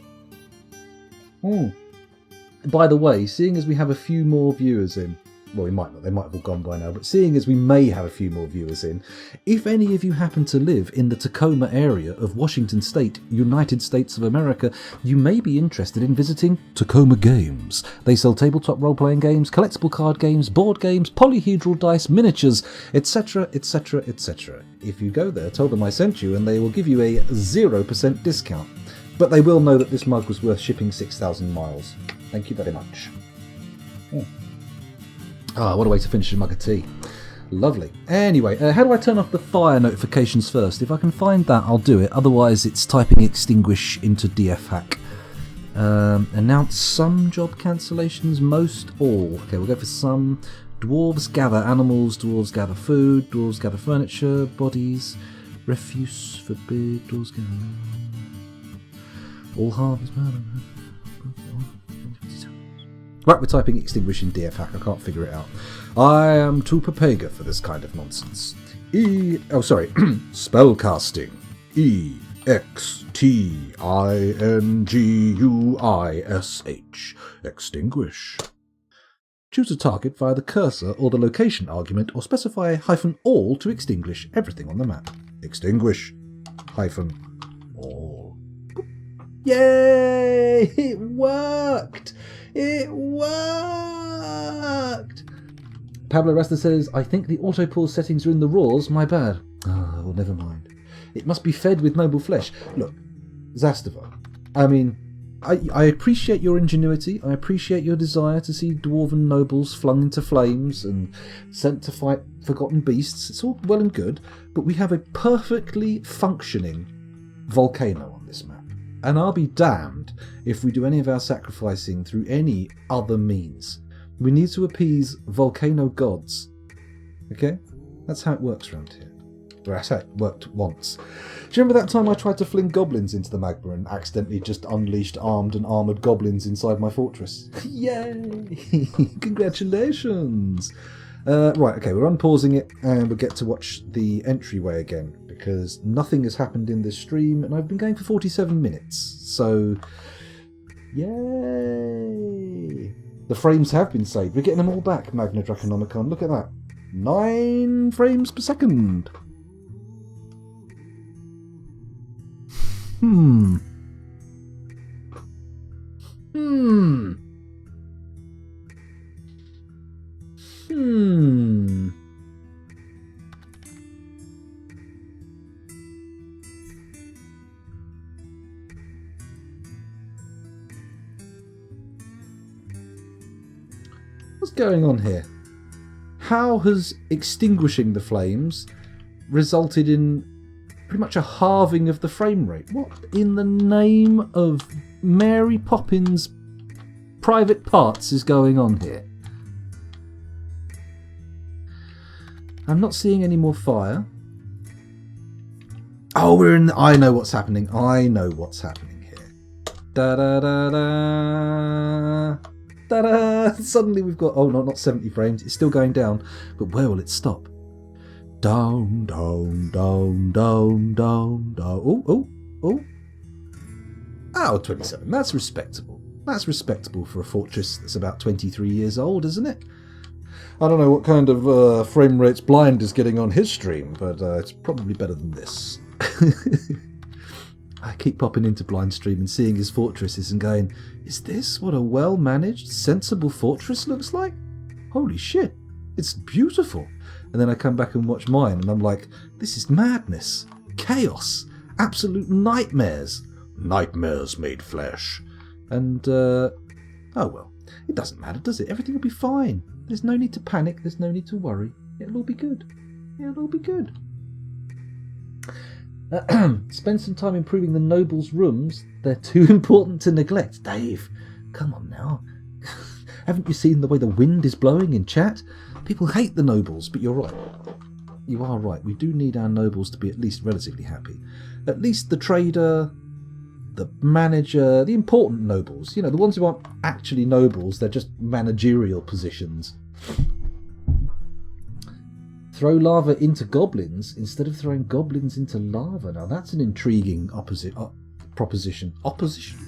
By the way, seeing as we have a few more viewers in, well, we might not, they might have all gone by now, but seeing as we may have a few more viewers in, if any of you happen to live in the Tacoma area of Washington State, United States of America, you may be interested in visiting Tacoma Games. They sell tabletop role-playing games, collectible card games, board games, polyhedral dice, miniatures, etc, etc, etc. If you go there, tell them I sent you and they will give you a 0% discount. But they will know that this mug was worth shipping 6,000 miles. Thank you very much. What a way to finish a mug of tea. Lovely. Anyway, how do I turn off the fire notifications first? If I can find that, I'll do it. Otherwise, it's typing extinguish into DF hack. Announce some job cancellations, most all. Okay, we'll go for some. Dwarves gather animals, dwarves gather food, dwarves gather furniture, bodies, refuse forbid, dwarves gather... All harvest... Right, we're typing extinguish in DF hack. I can't figure it out. I am too papaga for this kind of nonsense. Spellcasting. EXTINGUISH. Extinguish. Choose a target via the cursor or the location argument, or specify -all to extinguish everything on the map. Extinguish -all. Yay! It worked! It worked! Pablo Rasta says, I think the auto pause settings are in the raws. My bad. Oh, well, never mind. It must be fed with noble flesh. Look, Zastava, I mean, I appreciate your ingenuity. I appreciate your desire to see dwarven nobles flung into flames and sent to fight forgotten beasts. It's all well and good, but we have a perfectly functioning volcano on this map. And I'll be damned if we do any of our sacrificing through any other means. We need to appease volcano gods. Okay? That's how it works around here. Or that's how it worked once. Do you remember that time I tried to fling goblins into the magma and accidentally just unleashed armed and armoured goblins inside my fortress? Yay! Congratulations! Right, okay, we're unpausing it and we'll get to watch the entryway again, because nothing has happened in this stream and I've been going for 47 minutes, so yay! The frames have been saved. We're getting them all back, Magna Draconomicon. Look at that. 9 frames per second. What's going on here? How has extinguishing the flames resulted in pretty much a halving of the frame rate? What in the name of Mary Poppins' private parts is going on here? I'm not seeing any more fire. Oh, we're in... I know what's happening. I know what's happening here. Da-da-da-da. Ta-da! Suddenly we've got... Oh, not 70 frames. It's still going down. But where will it stop? Down, down, down, down, down, down. Oh. Oh, 27. That's respectable. That's respectable for a fortress that's about 23 years old, isn't it? I don't know what kind of frame rates Blind is getting on his stream, but it's probably better than this. I keep popping into Blind stream and seeing his fortresses and going, is this what a well-managed, sensible fortress looks like? Holy shit, it's beautiful. And then I come back and watch mine and I'm like, this is madness, chaos, absolute nightmares. Nightmares made flesh. And, oh well, it doesn't matter, does it? Everything will be fine. There's no need to panic, there's no need to worry. It'll all be good. It'll all be good. Spend some time improving the nobles' rooms. They're too important to neglect. Dave, come on now. Haven't you seen the way the wind is blowing in chat? People hate the nobles, but you're right. You are right. We do need our nobles to be at least relatively happy. At least the trader, the manager, the important nobles. You know, the ones who aren't actually nobles, they're just managerial positions. Throw lava into goblins instead of throwing goblins into lava. Now that's an intriguing proposition. Opposition?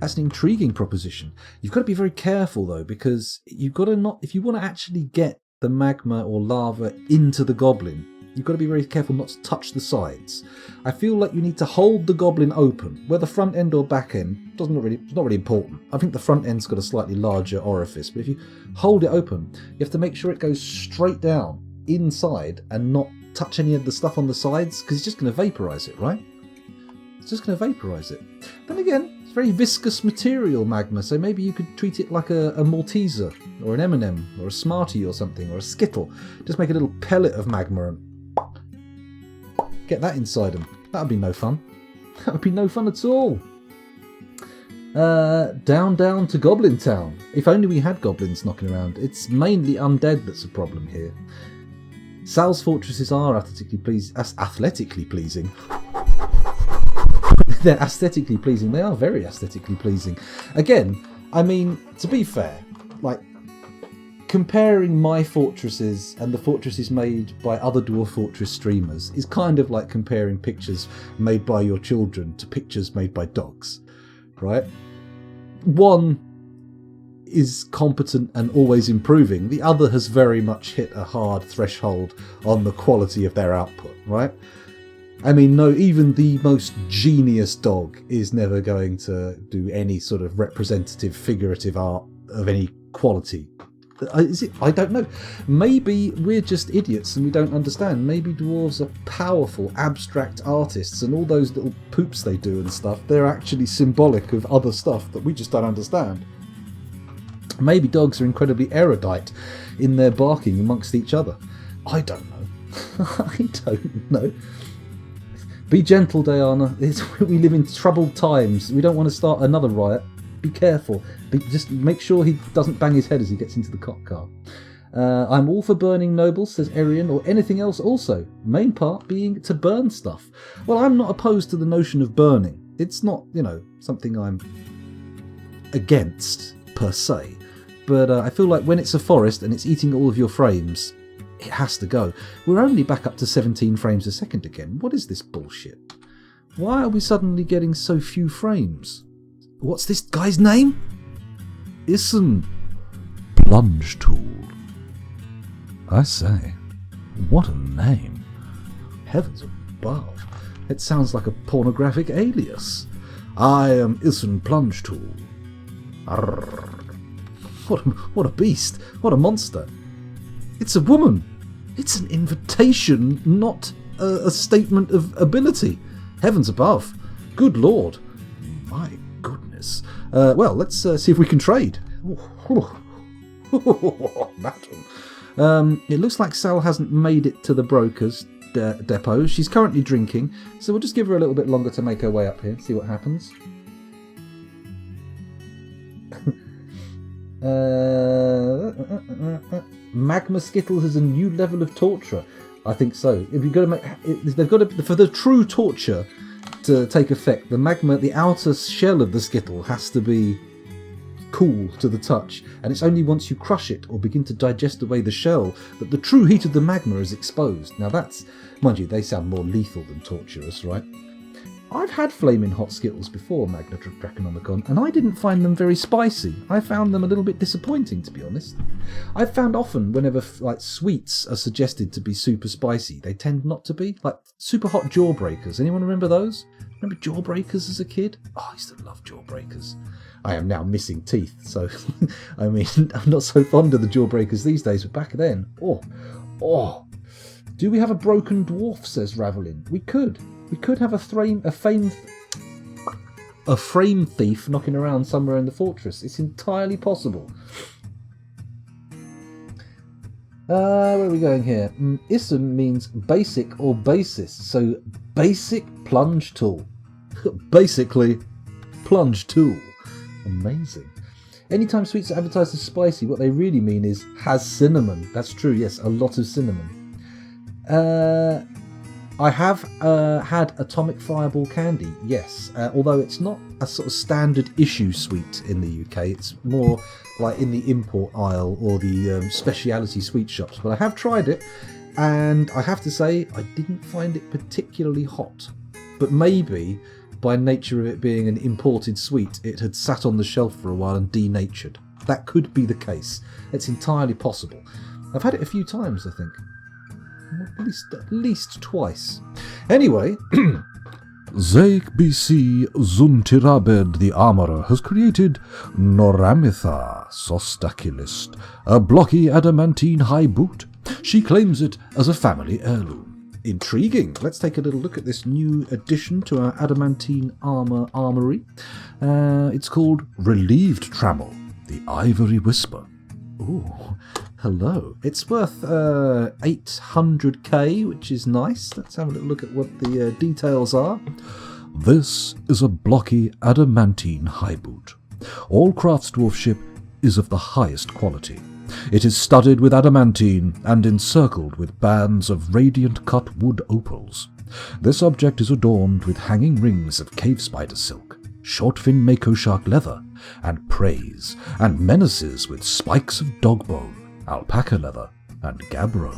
That's an intriguing proposition. You've got to be very careful though, because you've got to not, if you want to actually get the magma or lava into the goblin, you've got to be very careful not to touch the sides. I feel like you need to hold the goblin open, whether front end or back end, it's not really important. I think the front end's got a slightly larger orifice, but if you hold it open, you have to make sure it goes straight down inside and not touch any of the stuff on the sides, because it's just going to vaporize it, right? It's just going to vaporize it. Then again, it's very viscous material, magma, so maybe you could treat it like a Malteser or an M&M or a Smartie or something, or a Skittle. Just make a little pellet of magma and get that inside them. That would be no fun. That would be no fun at all. Down to Goblin Town. If only we had goblins knocking around. It's mainly undead that's a problem here. Sal's fortresses are aesthetically pleasing. They're aesthetically pleasing. They are very aesthetically pleasing. Again, I mean, to be fair, like, comparing my fortresses and the fortresses made by other Dwarf Fortress streamers is kind of like comparing pictures made by your children to pictures made by dogs, right? One is competent and always improving. The other has very much hit a hard threshold on the quality of their output, right? I mean, no, even the most genius dog is never going to do any sort of representative, figurative art of any quality. Is it? I don't know. Maybe we're just idiots and we don't understand. Maybe dwarves are powerful, abstract artists, and all those little poops they do and stuff, they're actually symbolic of other stuff that we just don't understand. Maybe dogs are incredibly erudite in their barking amongst each other. I don't know. I don't know. Be gentle, Diana. We live in troubled times. We don't want to start another riot. Be careful. Just make sure he doesn't bang his head as he gets into the cop car. I'm all for burning nobles, says Arian, or anything else also. Main part being to burn stuff. Well, I'm not opposed to the notion of burning. It's not, something I'm against, per se. But I feel like when it's a forest and it's eating all of your frames, it has to go. We're only back up to 17 frames a second again. What is this bullshit? Why are we suddenly getting so few frames? What's this guy's name? Isn Plunge Tool. I say, what a name. Heavens above. It sounds like a pornographic alias. I am Isn Plunge Tool. Arrgh. What a beast. What a monster. It's a woman. It's an invitation, not a statement of ability. Heavens above. Good Lord. My goodness. Well, let's see if we can trade. It looks like Sal hasn't made it to the broker's depot. She's currently drinking, so we'll just give her a little bit longer to make her way up here, see what happens. Magma Skittles is a new level of torture. I think so. If you've got to make, they've got to, for the true torture to take effect, the magma, the outer shell of the Skittle has to be cool to the touch, and it's only once you crush it or begin to digest away the shell that the true heat of the magma is exposed. Now that's, mind you, they sound more lethal than torturous, right? I've had flaming hot Skittles before, Magna Draconomicon, and I didn't find them very spicy. I found them a little bit disappointing, to be honest. I've found often whenever sweets are suggested to be super spicy, they tend not to be. Like super hot Jawbreakers. Anyone remember those? Remember Jawbreakers as a kid? Oh, I used to love Jawbreakers. I am now missing teeth, so I mean, I'm not so fond of the Jawbreakers these days, but back then, oh. Do we have a broken dwarf, says Ravelin? We could. We could have a frame thief knocking around somewhere in the fortress. It's entirely possible. Where are we going here? Ism means basic or basis. So basic plunge tool. Basically, plunge tool. Amazing. Anytime sweets are advertised as spicy, what they really mean is has cinnamon. That's true, yes, a lot of cinnamon. I have had Atomic Fireball candy, yes, although it's not a sort of standard issue sweet in the UK. It's more like in the import aisle or the speciality sweet shops. But I have tried it, and I have to say I didn't find it particularly hot. But maybe, by nature of it being an imported sweet, it had sat on the shelf for a while and denatured. That could be the case. It's entirely possible. I've had it a few times, I think. At least twice. Anyway, Zake BC Zuntirabed the Armourer has created Noramitha Sostaculist, a blocky adamantine high boot. She claims it as a family heirloom. Intriguing. Let's take a little look at this new addition to our adamantine armour armoury. It's called Relieved Trammel, the Ivory Whisper. Ooh, hello. It's worth 800k, which is nice. Let's have a little look at what the details are. This is a blocky adamantine high boot. All craftsdwarfship is of the highest quality. It is studded with adamantine and encircled with bands of radiant cut wood opals. This object is adorned with hanging rings of cave spider silk, short-fin mako shark leather, and prays, and menaces with spikes of dog bone, alpaca leather, and gabbro.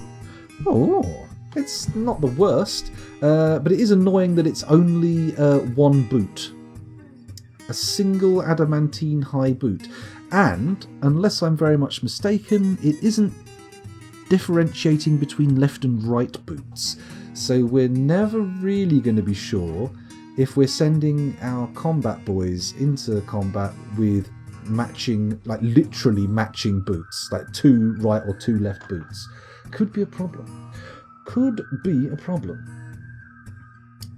Oh, it's not the worst, but it is annoying that it's only one boot. A single adamantine high boot. And, unless I'm very much mistaken, it isn't differentiating between left and right boots. So we're never really going to be sure if we're sending our combat boys into combat with matching, like literally matching boots, like 2 right or 2 left boots. Could be a problem. Could be a problem.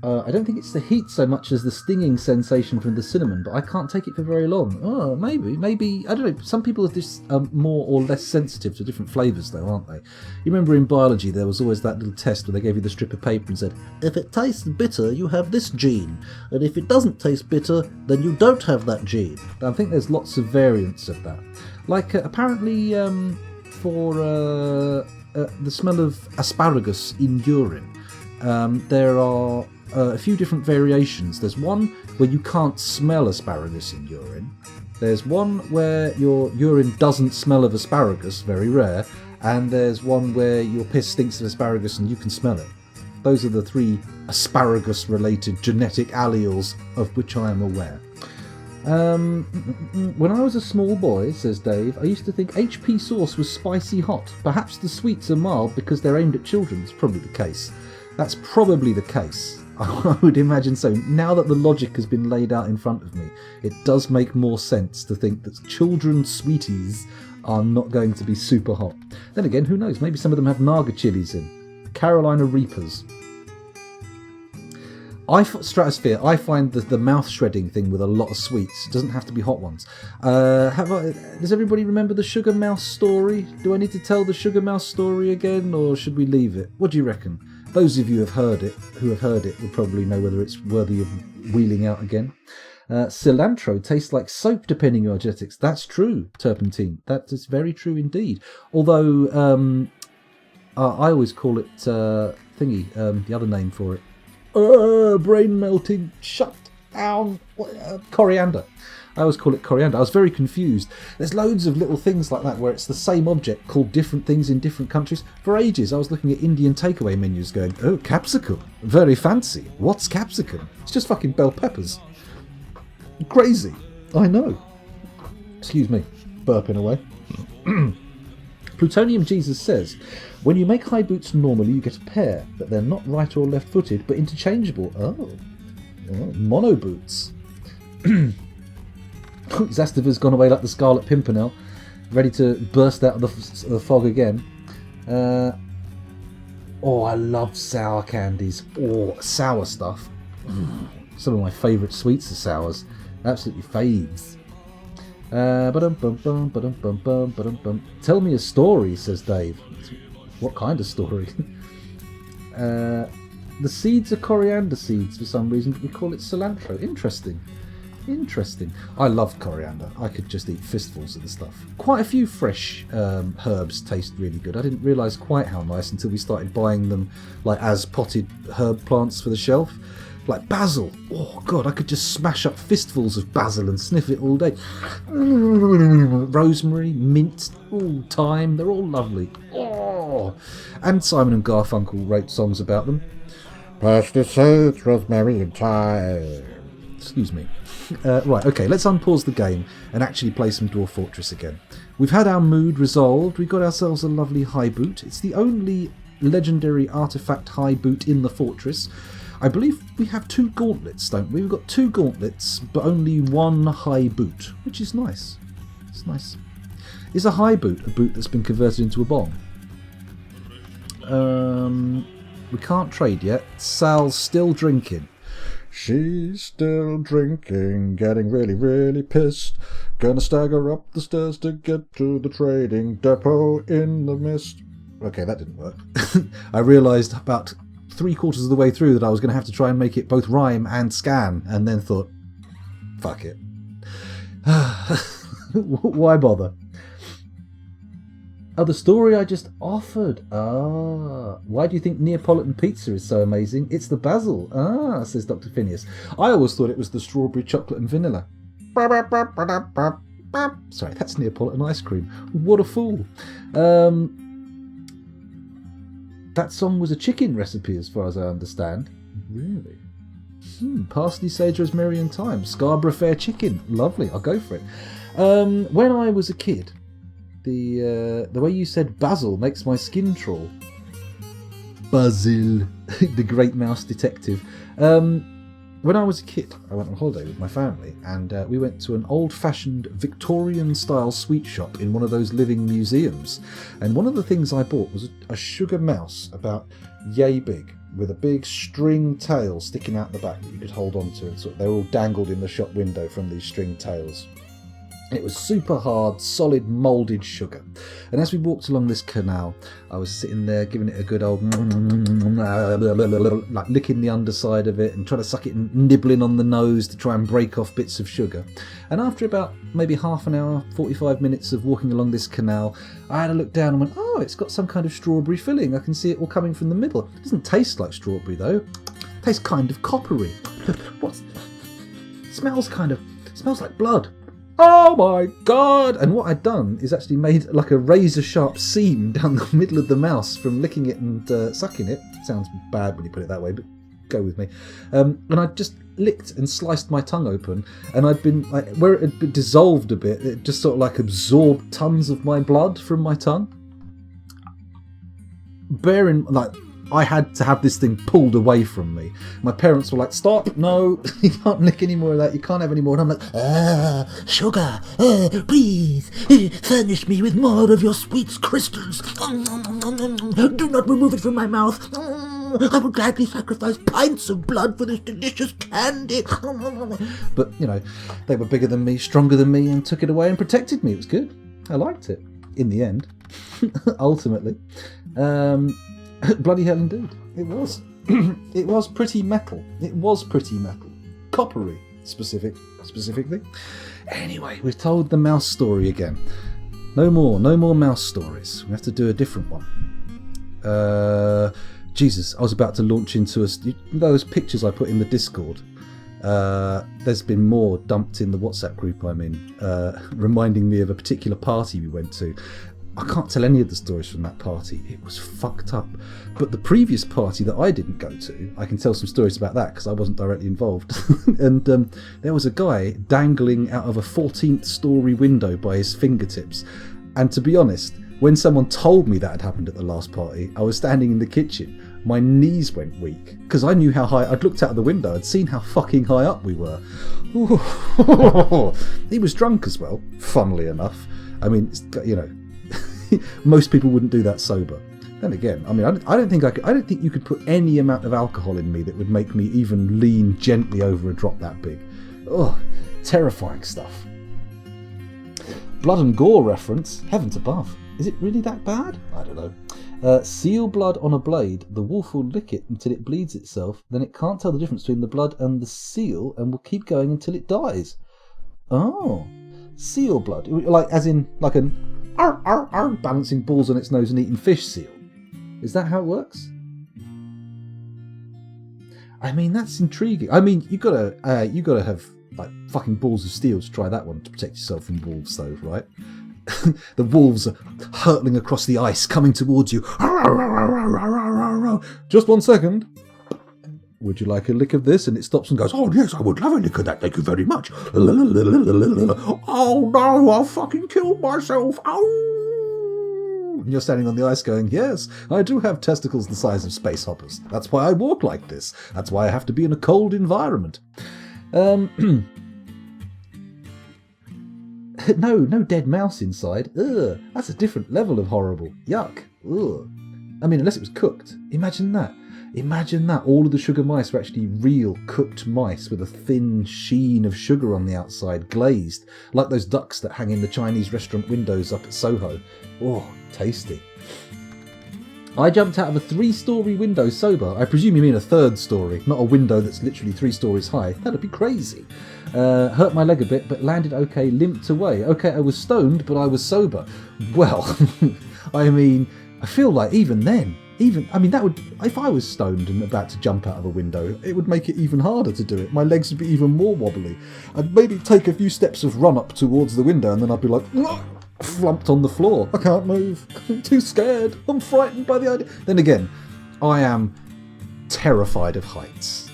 I don't think it's the heat so much as the stinging sensation from the cinnamon, but I can't take it for very long. Oh, maybe, I don't know. Some people are just more or less sensitive to different flavours, though, aren't they? You remember in biology there was always that little test where they gave you the strip of paper and said, if it tastes bitter, you have this gene, and if it doesn't taste bitter, then you don't have that gene. I think there's lots of variants of that. Like, apparently, for the smell of asparagus in urine, there are a few different variations. There's one where you can't smell asparagus in urine. There's one where your urine doesn't smell of asparagus, very rare. And there's one where your piss stinks of asparagus and you can smell it. Those are the 3 asparagus-related genetic alleles of which I am aware. When I was a small boy, says Dave, I used to think HP sauce was spicy hot. Perhaps the sweets are mild because they're aimed at children. It's probably the case. That's probably the case. I would imagine so. Now that the logic has been laid out in front of me, it does make more sense to think that children's sweeties are not going to be super hot. Then again, who knows? Maybe some of them have Naga chilies in. Carolina Reapers. Stratosphere, I find the mouth shredding thing with a lot of sweets. It doesn't have to be hot ones. Does everybody remember the Sugar Mouse story? Do I need to tell the Sugar Mouse story again, or should we leave it? What do you reckon? Those of you who have heard it will probably know whether it's worthy of wheeling out again. Cilantro tastes like soap depending on your genetics. That's true, Turpentine. That is very true indeed. Although I always call it the other name for it. Brain melting. Shut down. Coriander. I always call it coriander. I was very confused. There's loads of little things like that where it's the same object called different things in different countries. For ages, I was looking at Indian takeaway menus going, oh, capsicum. Very fancy. What's capsicum? It's just fucking bell peppers. Crazy. I know. Excuse me. Burping away. Plutonium Jesus says, when you make high boots normally, you get a pair, but they're not right or left-footed, but interchangeable. Oh. Mono boots. Zastiva's gone away like the Scarlet Pimpernel, ready to burst out of the fog again. I love sour candies. Sour stuff. Some of my favourite sweets are sours. Absolutely faves. Tell me a story, says Dave. What kind of story? The seeds are coriander seeds for some reason, but we call it cilantro. Interesting. Interesting. I love coriander. I could just eat fistfuls of the stuff. Quite a few fresh herbs taste really good. I didn't realise quite how nice until we started buying them like as potted herb plants for the shelf. Like basil. Oh god, I could just smash up fistfuls of basil and sniff it all day. Rosemary, mint, thyme, they're all lovely. Oh. And Simon and Garfunkel wrote songs about them. Parsley, sage, rosemary and thyme. Excuse me. Right, okay, let's unpause the game and actually play some Dwarf Fortress again. We've had our mood resolved. We got ourselves a lovely high boot. It's the only legendary artifact high boot in the fortress. I believe we have 2 gauntlets, don't we? We've got 2 gauntlets, but only 1 high boot, which is nice. It's nice. Is a high boot a boot that's been converted into a bomb? We can't trade yet. Sal's still drinking. She's still drinking, getting really, really pissed. Gonna stagger up the stairs to get to the trading depot in the mist. Okay, that didn't work. I realised about 3/4 of the way through that I was going to have to try and make it both rhyme and scan, and then thought, fuck it. Why bother? Oh, the story I just offered. Why do you think Neapolitan pizza is so amazing? It's the basil. Says Dr. Phineas. I always thought it was the strawberry, chocolate and vanilla. Sorry, that's Neapolitan ice cream. What a fool. That song was a chicken recipe as far as I understand. Really? Parsley, sage, rosemary and thyme. Scarborough Fair chicken. Lovely, I'll go for it. When I was a kid, the way you said basil makes my skin crawl. Basil, the great mouse detective. When I was a kid, I went on holiday with my family, and we went to an old-fashioned Victorian-style sweet shop in one of those living museums. And one of the things I bought was a sugar mouse about yay big, with a big string tail sticking out the back that you could hold on to. And so they were all dangled in the shop window from these string tails. It was super hard, solid, moulded sugar. And as we walked along this canal, I was sitting there giving it a good old like licking the underside of it and trying to suck it and nibbling on the nose to try and break off bits of sugar. And after about maybe half an hour, 45 minutes of walking along this canal, I had a look down and went, oh, it's got some kind of strawberry filling. I can see it all coming from the middle. It doesn't taste like strawberry though. It tastes kind of coppery. Smells like blood. Oh my god! And what I'd done is actually made like a razor sharp seam down the middle of the mouse from licking it and sucking it. Sounds bad when you put it that way, but go with me. And I just licked and sliced my tongue open, and I'd been like, where it had been dissolved a bit, it just sort of like absorbed tons of my blood from my tongue. I had to have this thing pulled away from me. My parents were like, stop, no, you can't lick any more of that, you can't have any more. And I'm like, sugar, please, furnish me with more of your sweet crystals. Do not remove it from my mouth. I would gladly sacrifice pints of blood for this delicious candy. But, you know, they were bigger than me, stronger than me, and took it away and protected me. It was good. I liked it, in the end, ultimately. Bloody hell indeed. It was. It was pretty metal. Coppery, specifically. Anyway, we've told the mouse story again. No more mouse stories. We have to do a different one. Jesus, I was about to launch into those pictures I put in the Discord. There's been more dumped in the WhatsApp group I'm in, reminding me of a particular party we went to. I can't tell any of the stories from that party. It was fucked up. But the previous party that I didn't go to, I can tell some stories about that because I wasn't directly involved. And there was a guy dangling out of a 14th story window by his fingertips. And to be honest, when someone told me that had happened at the last party, I was standing in the kitchen. My knees went weak because I knew how high. I'd looked out of the window. I'd seen how fucking high up we were. He was drunk as well, funnily enough. I mean, you know, most people wouldn't do that sober. Then again, I mean, I don't think you could put any amount of alcohol in me that would make me even lean gently over a drop that big. Oh, terrifying stuff. Blood and gore reference, heavens above. Is it really that bad? I don't know. Seal blood on a blade. The wolf will lick it until it bleeds itself. Then it can't tell the difference between the blood and the seal and will keep going until it dies. Oh. Seal blood. Like, as in, like an balancing balls on its nose and eating fish seal. Is that how it works? I mean, that's intriguing. I mean, you gotta have like fucking balls of steel to try that one to protect yourself from wolves, though, right? The wolves are hurtling across the ice, coming towards you. Just 1 second. Would you like a lick of this? And it stops and goes, oh yes, I would love a lick of that. Thank you very much. Oh no, I fucking killed myself. Oh. And you're standing on the ice going, yes, I do have testicles the size of space hoppers. That's why I walk like this. That's why I have to be in a cold environment. No dead mouse inside. Ugh, that's a different level of horrible. Yuck. Ugh. I mean, unless it was cooked. Imagine that. Imagine that. All of the sugar mice were actually real cooked mice with a thin sheen of sugar on the outside, glazed, like those ducks that hang in the Chinese restaurant windows up at Soho. Oh, tasty. I jumped out of a 3-story window sober. I presume you mean a 3rd story, not a window that's literally 3 stories high. That'd be crazy. Hurt my leg a bit, but landed okay, limped away. Okay, I was stoned, but I was sober. Well, I mean, I feel like even then, that would, if I was stoned and about to jump out of a window, it would make it even harder to do it. My legs would be even more wobbly. I'd maybe take a few steps of run up towards the window and then I'd be like, flumped on the floor. I can't move. I'm too scared. I'm frightened by the idea. Then again, I am terrified of heights.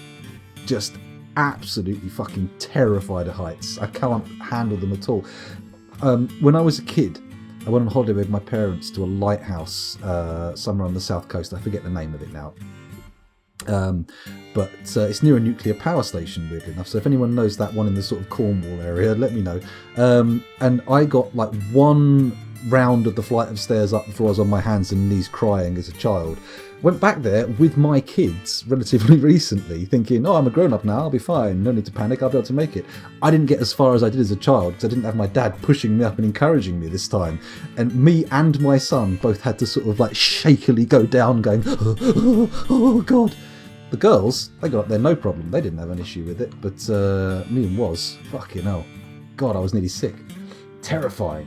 Just absolutely fucking terrified of heights. I can't handle them at all. When I was a kid, I went on holiday with my parents to a lighthouse somewhere on the south coast. I forget the name of it now. But it's near a nuclear power station, weirdly enough. So if anyone knows that one in the sort of Cornwall area, let me know. And I got like one round of the flight of stairs up before I was on my hands and knees crying as a child. Went back there with my kids relatively recently, thinking, oh, I'm a grown-up now, I'll be fine, no need to panic, I'll be able to make it. I didn't get as far as I did as a child, because I didn't have my dad pushing me up and encouraging me this time. And me and my son both had to sort of like shakily go down, going, oh God. The girls, they got up there no problem, they didn't have an issue with it, but me and Woz, fucking hell. God, I was nearly sick. Terrifying.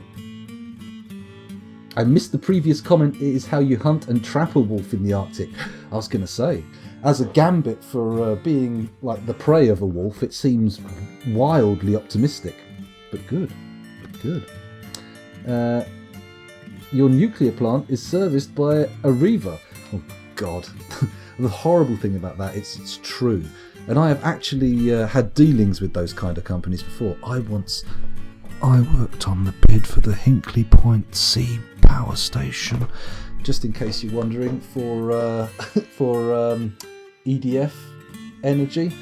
I missed the previous comment, it is how you hunt and trap a wolf in the Arctic. I was going to say, as a gambit for being like the prey of a wolf, it seems wildly optimistic. But good. Your nuclear plant is serviced by Arriva. Oh, God. The horrible thing about that, it's true. And I have actually had dealings with those kind of companies before. I worked on the bid for the Hinkley Point C power station. Just in case you're wondering, for EDF Energy.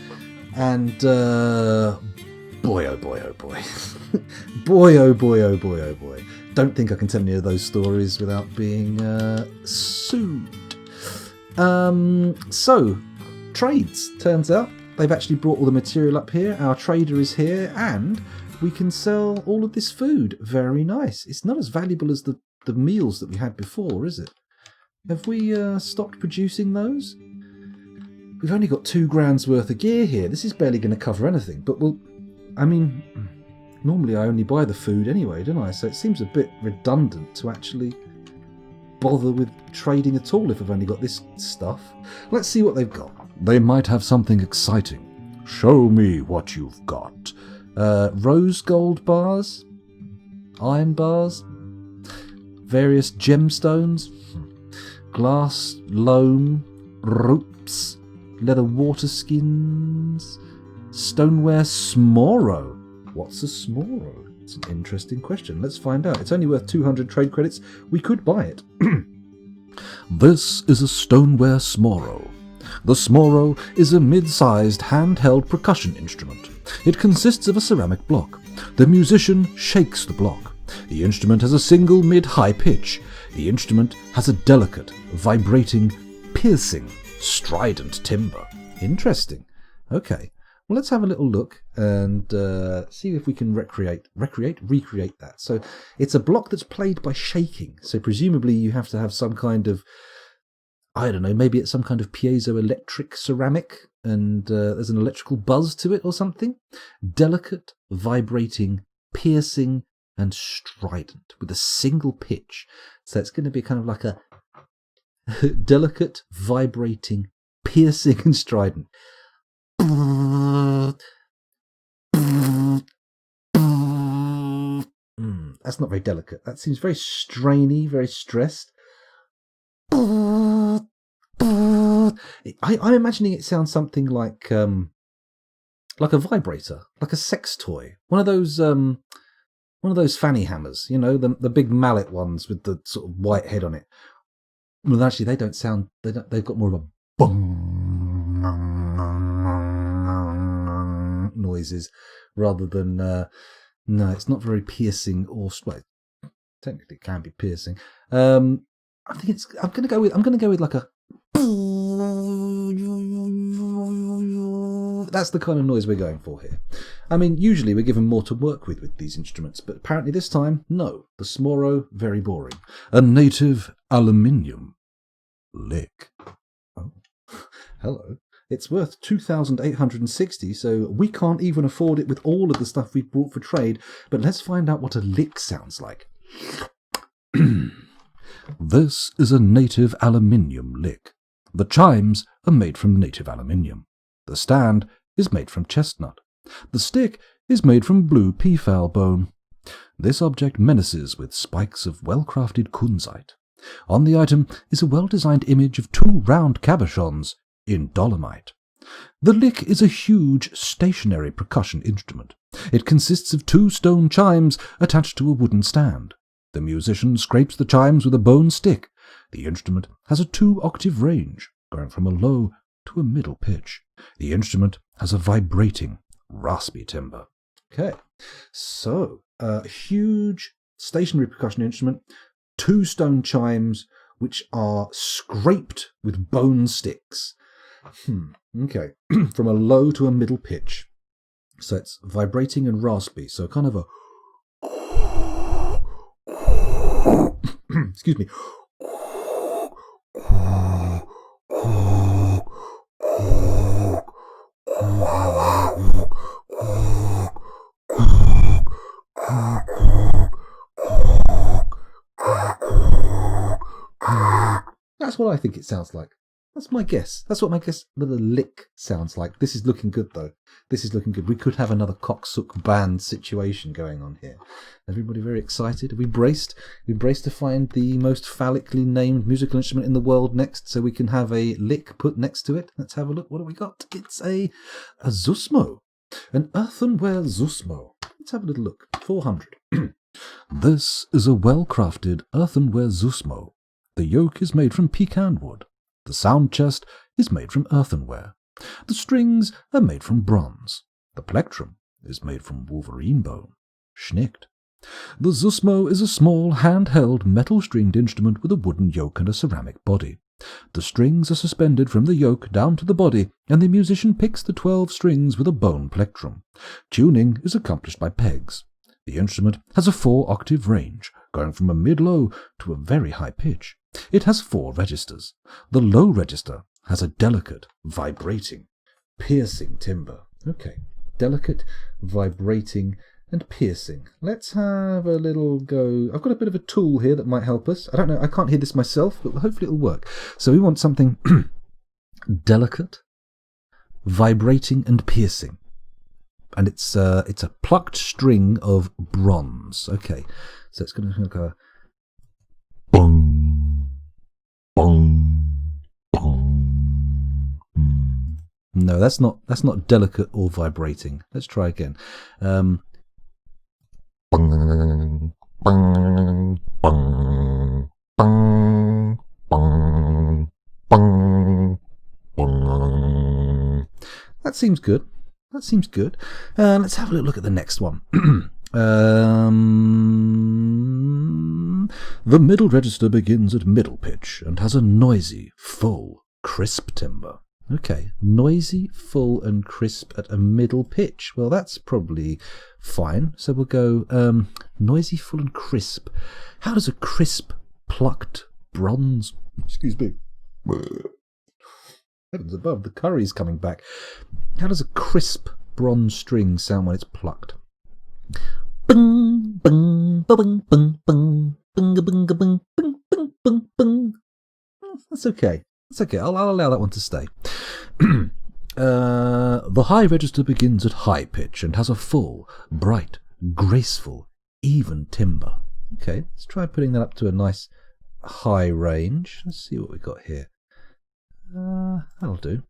And boy oh boy oh boy. Boy oh boy oh boy oh boy. Don't think I can tell any of those stories without being sued. So, trades, turns out. They've actually brought all the material up here. Our trader is here, and we can sell all of this food. Very nice. It's not as valuable as the meals that we had before, is it? Have we stopped producing those? We've only got 2 grand's worth of gear here. This is barely going to cover anything. But normally I only buy the food anyway, don't I? So it seems a bit redundant to actually bother with trading at all if I've only got this stuff. Let's see what they've got. They might have something exciting. Show me what you've got. Rose gold bars, iron bars, various gemstones, glass loam, ropes, leather water skins, stoneware smoro. What's a smoro? It's an interesting question. Let's find out. It's only worth 200 trade credits. We could buy it. This is a stoneware smoro. The smoro is a mid-sized handheld percussion instrument. It consists of a ceramic block. The musician shakes the block. The instrument has a single mid-high pitch. The instrument has a delicate, vibrating, piercing, strident timbre. Interesting. Okay. Well, let's have a little look and see if we can recreate that. So it's a block that's played by shaking. So presumably you have to have some kind of I don't know, maybe it's some kind of piezoelectric ceramic and there's an electrical buzz to it or something. Delicate, vibrating, piercing, and strident with a single pitch. So it's going to be kind of like a delicate, vibrating, piercing, and strident. That's not very delicate. That seems very strainy, very stressed. I'm imagining it sounds something like a vibrator, like a sex toy. One of those fanny hammers, you know, the big mallet ones with the sort of white head on it. Well, actually, they don't sound. They've got more of a bong noises rather than. No, it's not very piercing or technically it can be piercing. I think I'm going to go with like a. That's the kind of noise we're going for here. I mean, usually we're given more to work with these instruments, but apparently this time, no. The Smoro, very boring. A native aluminium lick. Oh, hello. It's worth 2,860, so we can't even afford it with all of the stuff we've brought for trade, but let's find out what a lick sounds like. This is a native aluminium lick. The chimes are made from native aluminium. The stand is made from chestnut. The stick is made from blue peafowl bone. This object menaces with spikes of well-crafted kunzite. On the item is a well-designed image of two round cabochons in dolomite. The lick is a huge stationary percussion instrument. It consists of two stone chimes attached to a wooden stand. The musician scrapes the chimes with a bone stick. The instrument has a 2-octave range, going from a low to a middle pitch. The instrument has a vibrating, raspy timbre. Okay, so a huge stationary percussion instrument, 2 stone chimes, which are scraped with bone sticks. Okay, from a low to a middle pitch. So it's vibrating and raspy, so kind of a... Excuse me. That's what I think it sounds like. That's my guess. That's what my guess that a lick sounds like. This is looking good, though. This is looking good. We could have another cocksook band situation going on here. Everybody very excited? Are we braced? Are we braced to find the most phallically named musical instrument in the world next, so we can have a lick put next to it? Let's have a look. What do we got? It's a Zusmo. An earthenware Zusmo. Let's have a little look. 400. This is a well-crafted earthenware Zusmo. The yoke is made from pecan wood. The sound chest is made from earthenware. The strings are made from bronze. The plectrum is made from wolverine bone. Schnicked. The Zusmo is a small, hand-held, metal-stringed instrument with a wooden yoke and a ceramic body. The strings are suspended from the yoke down to the body, and the musician picks the 12 strings with a bone plectrum. Tuning is accomplished by pegs. The instrument has a 4-octave range, going from a mid-low to a very high pitch. It has 4 registers. The low register has a delicate, vibrating, piercing timbre. Okay, delicate, vibrating, and piercing. Let's have a little go. I've got a bit of a tool here that might help us. I don't know, I can't hear this myself, but hopefully it'll work. So we want something delicate, vibrating, and piercing. And it's a plucked string of bronze. Okay, so it's going to go... Bong, bong, bong. No, that's not delicate or vibrating. Let's try again. Bong, bong, bong, bong, bong, bong, bong. That seems good. That seems good. Let's have a look at the next one. The middle register begins at middle pitch and has a noisy, full, crisp timbre. Okay, noisy, full, and crisp at a middle pitch. Well, that's probably fine. So we'll go noisy, full, and crisp. How does a crisp, plucked bronze... Excuse me. Heavens above, the curry's coming back. How does a crisp bronze string sound when it's plucked? Bung, bung, bung, bung, bung, bung, bung, bung, bung, bung, bung, bung. That's okay. That's okay. I'll allow that one to stay. The high register begins at high pitch and has a full, bright, graceful, even timbre. Okay, let's try putting that up to a nice high range. Let's see what we've got here. That'll do.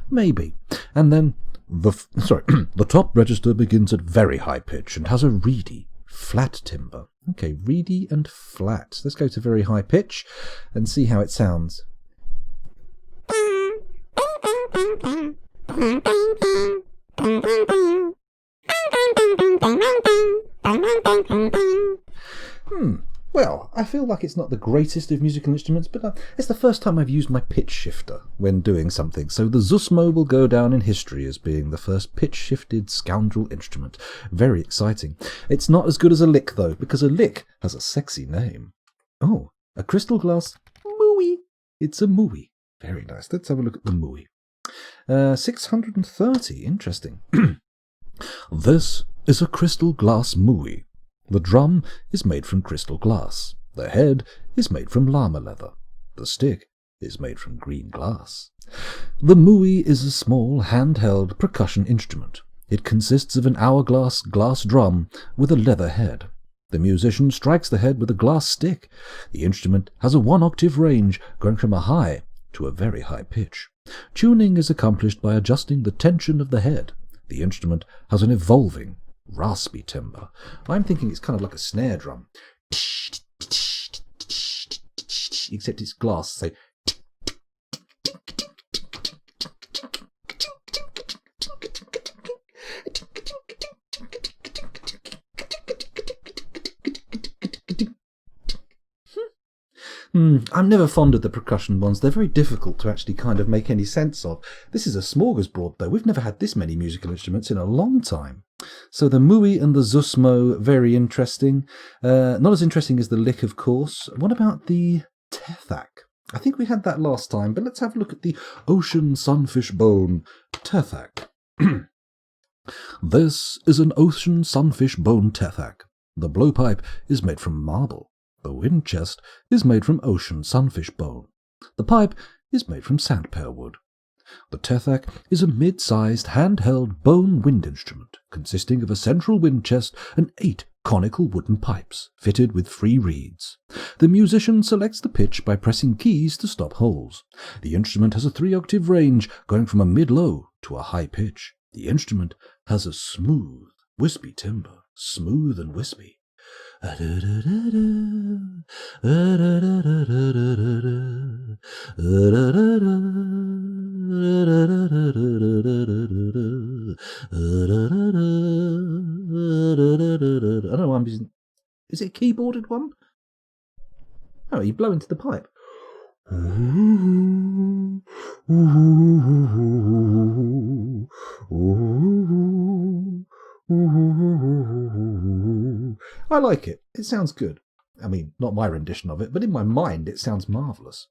Maybe. And then the top register begins at very high pitch and has a reedy, flat timbre. Okay, reedy and flat. Let's go to very high pitch and see how it sounds. Well, I feel like it's not the greatest of musical instruments, but it's the first time I've used my pitch shifter when doing something, so the Zusmo will go down in history as being the first pitch-shifted scoundrel instrument. Very exciting. It's not as good as a lick, though, because a lick has a sexy name. Oh, a crystal glass mooey. It's a mooey. Very nice. Let's have a look at the mooey. 630. Interesting. This is a crystal glass mooey. The drum is made from crystal glass. The head is made from llama leather. The stick is made from green glass. The mooey is a small, handheld percussion instrument. It consists of an hourglass glass drum with a leather head. The musician strikes the head with a glass stick. The instrument has a 1-octave range, going from a high to a very high pitch. Tuning is accomplished by adjusting the tension of the head. The instrument has an evolving, raspy timbre. I'm thinking it's kind of like a snare drum. Except it's glass, so... I'm never fond of the percussion ones. They're very difficult to actually kind of make any sense of. This is a smorgasbord, though. We've never had this many musical instruments in a long time. So the mooey and the Zusmo, very interesting. Not as interesting as the lick, of course. What about the tethak? I think we had that last time, but let's have a look at the ocean sunfish bone tethak. This is an ocean sunfish bone tethak. The blowpipe is made from marble. The wind chest is made from ocean sunfish bone. The pipe is made from sandpear wood. The tethak is a mid-sized handheld bone wind instrument consisting of a central wind chest and 8 conical wooden pipes fitted with 3 reeds. The musician selects the pitch by pressing keys to stop holes. The instrument has a 3-octave range going from a mid-low to a high pitch. The instrument has a smooth, wispy timbre, smooth and wispy. I don't know why I'm using... Is it a keyboarded one? Oh, you blow into the pipe. I like it. It sounds good. I mean, not my rendition of it, but in my mind it sounds marvellous.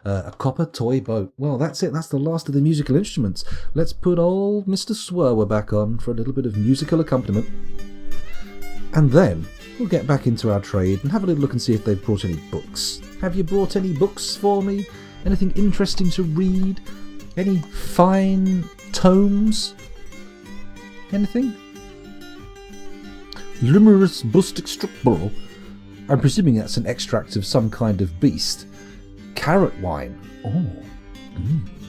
A copper toy boat. Well, that's it. That's the last of the musical instruments. Let's put old Mr. Swerwer back on for a little bit of musical accompaniment. And then we'll get back into our trade and have a little look and see if they've brought any books. Have you brought any books for me? Anything interesting to read? Any fine tomes? Anything? Limerus bust extractable. I'm presuming that's an extract of some kind of beast. Carrot wine. Oh,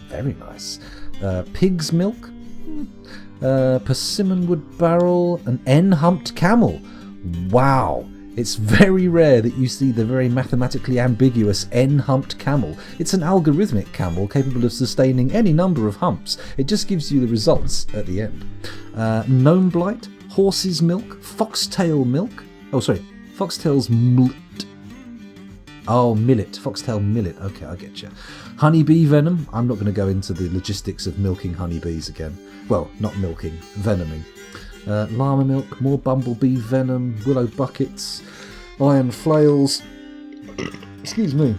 very nice. Pig's milk. Persimmon wood barrel. An N-humped camel. Wow. It's very rare that you see the very mathematically ambiguous N-humped camel. It's an algorithmic camel capable of sustaining any number of humps. It just gives you the results at the end. Gnome blight. Horse's milk, foxtail milk. Oh, sorry, foxtail's mult. Oh, millet. Foxtail millet. Okay, I get you. Honeybee venom. I'm not going to go into the logistics of milking honeybees again. Well, not milking, venoming. Llama milk, more bumblebee venom, willow buckets, iron flails. Excuse me.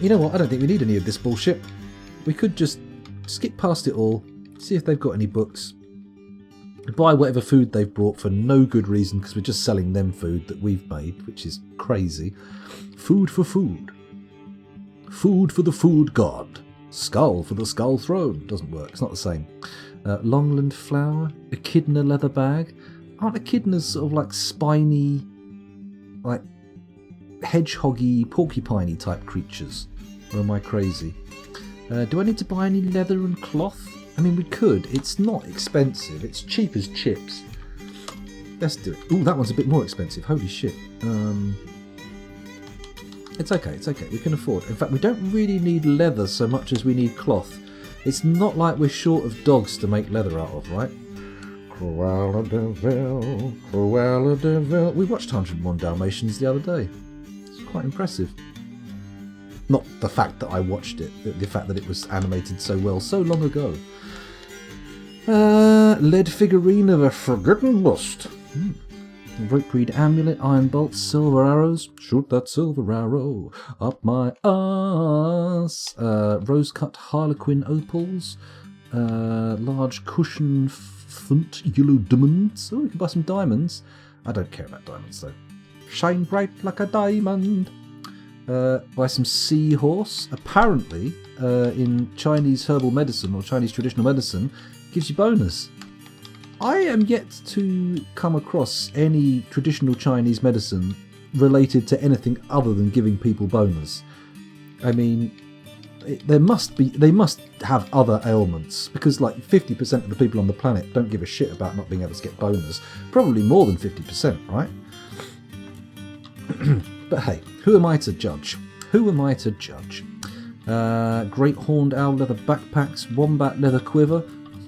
You know what? I don't think we need any of this bullshit. We could just skip past it all, see if they've got any books, buy whatever food they've brought for no good reason because we're just selling them food that we've made, which is crazy. Food for food. Food for the food god. Skull for the skull throne. Doesn't work. It's not the same. Longland flour. Echidna leather bag. Aren't echidnas sort of like spiny, like hedgehoggy, porcupiney type creatures? Or am I crazy? Do I need to buy any leather and cloth? I mean, we could. It's not expensive. It's cheap as chips. Let's do it. Ooh, that one's a bit more expensive. Holy shit. It's okay. It's okay. We can afford. In fact, we don't really need leather so much as we need cloth. It's not like we're short of dogs to make leather out of, right? Cruella de Vil, Cruella de Vil. We watched 101 Dalmatians the other day. It's quite impressive. Not the fact that I watched it, the fact that it was animated so well so long ago. Lead figurine of a forgotten bust. Rope reed amulet, iron bolts, silver arrows. Shoot that silver arrow up my ass. Rose cut harlequin opals. Large cushion font yellow diamonds. Oh, we can buy some diamonds. I don't care about diamonds though. Shine bright like a diamond. Buy some seahorse. Apparently, in Chinese herbal medicine or Chinese traditional medicine, gives you bonus. I am yet to come across any traditional Chinese medicine related to anything other than giving people bonus. I mean, they must have other ailments, because like 50% of the people on the planet don't give a shit about not being able to get bonus. Probably more than 50%, right? But hey, who am I to judge? Who am I to judge? Great horned owl leather backpacks, wombat leather quiver.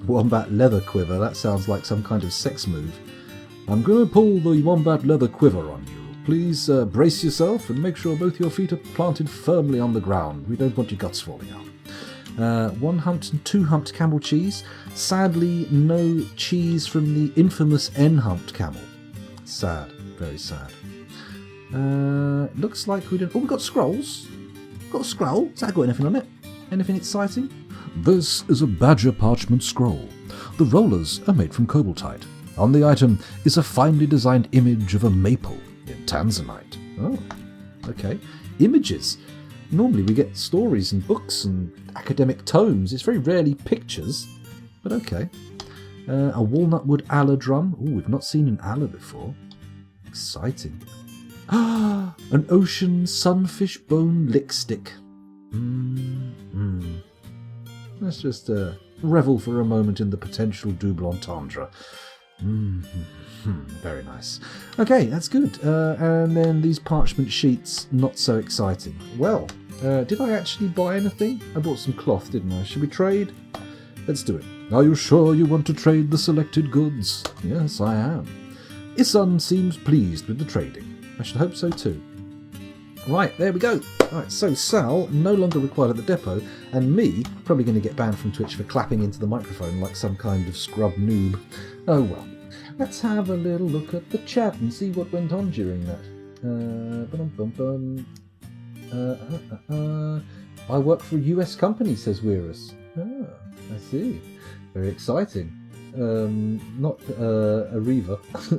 Wombat leather quiver, that sounds like some kind of sex move. I'm gonna pull the wombat leather quiver on you. Please brace yourself and make sure both your feet are planted firmly on the ground. We don't want your guts falling out. One humped and two humped camel cheese. Sadly, no cheese from the infamous N-humped camel. Sad, very sad. Looks like we don't... Oh, we've got scrolls. Got a scroll. Has that got anything on it? Anything exciting? This is a badger parchment scroll. The rollers are made from cobaltite. On the item is a finely designed image of a maple in tanzanite. Oh, okay. Images. Normally we get stories and books and academic tomes. It's very rarely pictures, but okay. A walnut wood alla drum. Oh, we've not seen an alla before. Exciting. Ah, an ocean sunfish bone lick stick. Let's just revel for a moment in the potential double entendre. Very nice. Okay, that's good. And then these parchment sheets, not so exciting. Well, did I actually buy anything? I bought some cloth, didn't I? Should we trade? Let's do it. Are you sure you want to trade the selected goods? Yes, I am. Isun seems pleased with the trading. I should hope so too. Right, there we go. Right, so Sal, no longer required at the depot, and me, probably going to get banned from Twitch for clapping into the microphone like some kind of scrub noob. Oh well. Let's have a little look at the chat and see what went on during that. I work for a US company, says Weirus. Ah, I see. Very exciting. Not a Reaver,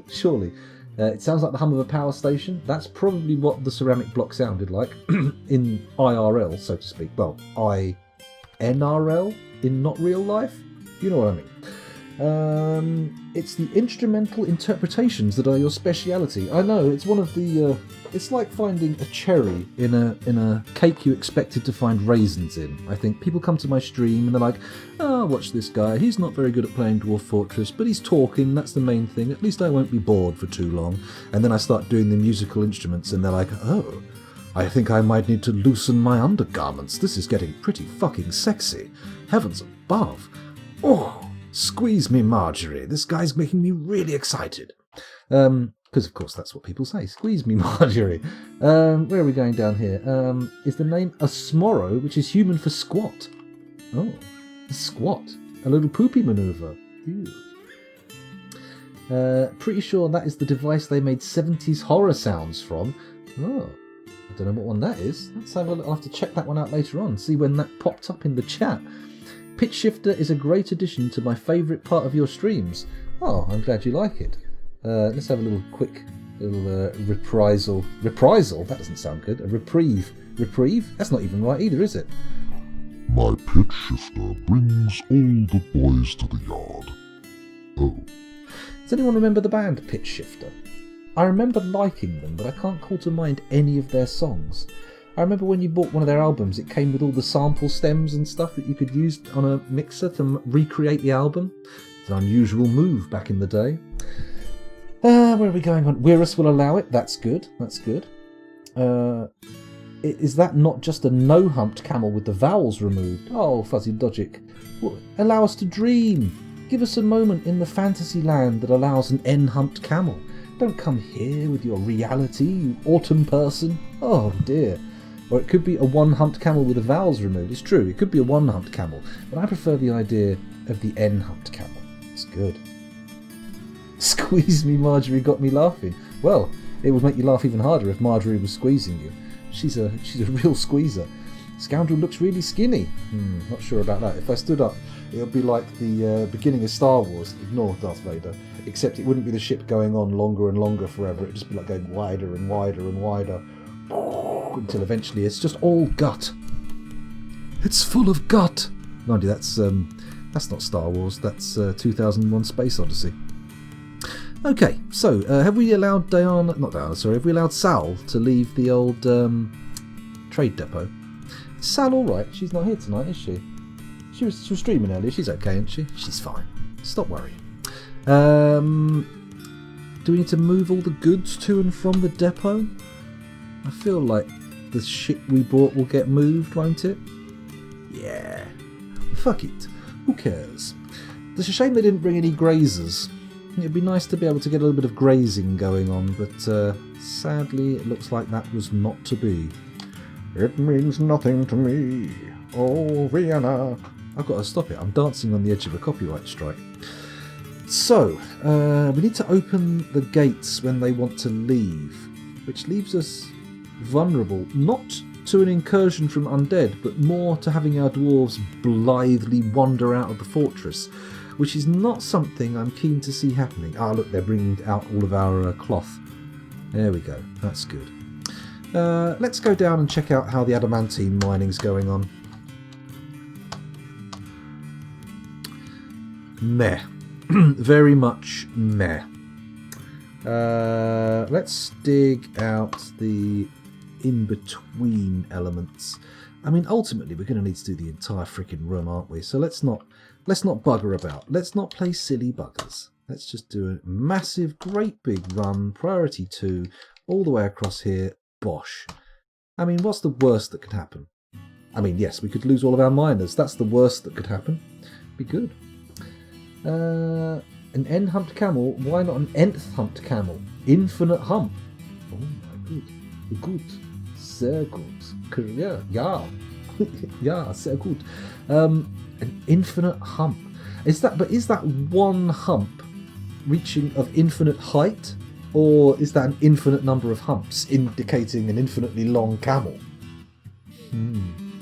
surely. It sounds like the hum of a power station. That's probably what the ceramic block sounded like in IRL, so to speak. Well, INRL, in not real life. You know what I mean. It's the instrumental interpretations that are your speciality. I know, it's one of the... it's like finding a cherry in a cake you expected to find raisins in. I think people come to my stream and they're like, oh, watch this guy. He's not very good at playing Dwarf Fortress, but he's talking. That's the main thing. At least I won't be bored for too long. And then I start doing the musical instruments and they're like, oh, I think I might need to loosen my undergarments. This is getting pretty fucking sexy. Heavens above. Oh, squeeze me, Marjorie. This guy's making me really excited. Because, of course, that's what people say. Squeeze me, Marjorie. Where are we going down here? Is the name Asmoro, which is human for squat. Oh, a squat. A little poopy manoeuvre. Pretty sure that is the device they made 70s horror sounds from. Oh, I don't know what one that is. I'll have to check that one out later on, see when that popped up in the chat. Pitch Shifter is a great addition to my favourite part of your streams. Oh, I'm glad you like it. Let's have a little quick reprisal. Reprisal? That doesn't sound good. A reprieve. Reprieve? That's not even right either, is it? My pitch shifter brings all the boys to the yard. Oh. Does anyone remember the band Pitch Shifter? I remember liking them, but I can't call to mind any of their songs. I remember when you bought one of their albums, it came with all the sample stems and stuff that you could use on a mixer to recreate the album. It's an unusual move back in the day. Where are we going on? Weirus will allow it. That's good. That's good. Is that not just a no-humped camel with the vowels removed? Oh, Fuzzy Logic. Allow us to dream. Give us a moment in the fantasy land that allows an N-humped camel. Don't come here with your reality, you autumn person. Oh, dear. Or it could be a one-humped camel with the vowels removed. It's true, it could be a one-humped camel. But I prefer the idea of the N-humped camel. It's good. Squeeze me, Marjorie got me laughing. Well, it would make you laugh even harder if Marjorie was squeezing you. She's a real squeezer. Scoundrel looks really skinny. Not sure about that. If I stood up, it would be like the beginning of Star Wars. Ignore Darth Vader. Except it wouldn't be the ship going on longer and longer forever. It would just be like going wider and wider and wider. Until eventually it's just all gut. It's full of gut. Mind you, that's not Star Wars. That's 2001 Space Odyssey. Okay, so have we allowed have we allowed Sal to leave the old trade depot? Is Sal alright? She's not here tonight, is she? She was streaming earlier. She's okay, isn't she? She's fine. Stop worrying. Do we need to move all the goods to and from the depot? I feel like the shit we bought will get moved, won't it? Yeah. Fuck it. Who cares? It's a shame they didn't bring any grazers. It'd be nice to be able to get a little bit of grazing going on, but sadly it looks like that was not to be. It means nothing to me. Oh, Vienna. I've got to stop it. I'm dancing on the edge of a copyright strike. So, we need to open the gates when they want to leave, which leaves us vulnerable, not to an incursion from undead, but more to having our dwarves blithely wander out of the fortress, which is not something I'm keen to see happening. Ah, look, they're bringing out all of our cloth. There we go. That's good. Let's go down and check out how the adamantine mining's going on. Meh. Very much meh. Let's dig out the in-between elements. I mean, ultimately, we're going to need to do the entire freaking room, aren't we? So let's not bugger about. Let's not play silly buggers. Let's just do a massive, great big run, priority 2, all the way across here. Bosh. I mean, what's the worst that could happen? I mean, yes, we could lose all of our miners. That's the worst that could happen. Be good. An N-humped camel. Why not an Nth humped camel? Infinite hump. Oh my good. Good. Sehr gut. Yeah. Yeah, sehr gut. An infinite hump. Is that one hump reaching of infinite height? Or is that an infinite number of humps indicating an infinitely long camel?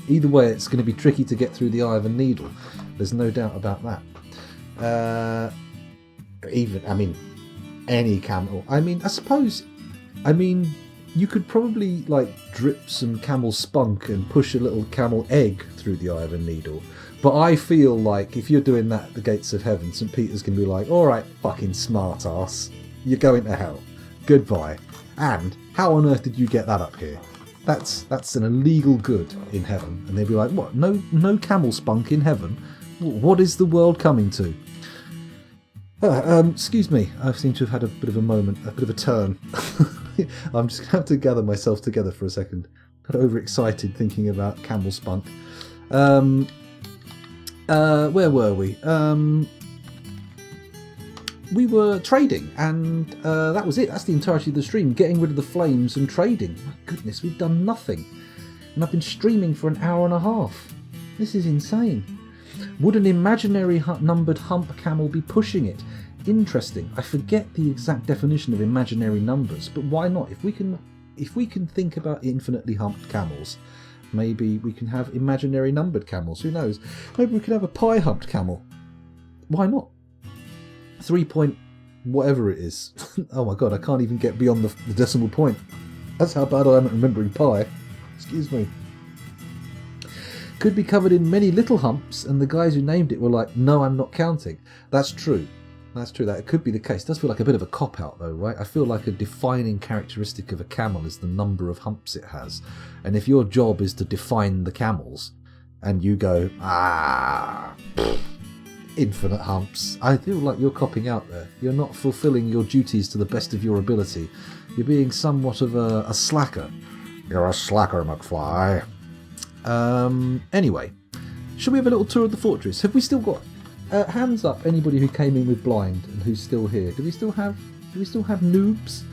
Either way, it's going to be tricky to get through the eye of a needle. There's no doubt about that. Any camel. You could probably drip some camel spunk and push a little camel egg through the eye of a needle. But I feel like if you're doing that at the gates of heaven, St. Peter's going to be like, alright, fucking smart ass, you're going to hell. Goodbye. And how on earth did you get that up here? That's an illegal good in heaven. And they'd be like, what? No camel spunk in heaven? What is the world coming to? Excuse me, I seem to have had a bit of a moment, a bit of a turn. I'm just going to have to gather myself together for a second. Got overexcited thinking about camel spunk. Where were we? we were trading, and that was it. That's the entirety of the stream, getting rid of the flames and trading. My goodness, we've done nothing. And I've been streaming for an hour and a half. This is insane. Would an imaginary numbered hump camel be pushing it? Interesting. I forget the exact definition of imaginary numbers, but why not? If we can think about infinitely humped camels, maybe we can have imaginary numbered camels. Who knows? Maybe we could have a pi humped camel. Why not? 3 point whatever it is. Oh my god, I can't even get beyond the decimal point. That's how bad I am at remembering pi. Excuse me. Could be covered in many little humps, and the guys who named it were like, no, I'm not counting. That's true. That's true. That could be the case. It does feel like a bit of a cop-out though, right? I feel like a defining characteristic of a camel is the number of humps it has. And if your job is to define the camels, and you go, infinite humps, I feel like you're copping out there. You're not fulfilling your duties to the best of your ability. You're being somewhat of a slacker. You're a slacker, McFly. Anyway, shall we have a little tour of the fortress? Have we still got hands up? Anybody who came in with blind and who's still here? Do we still have noobs?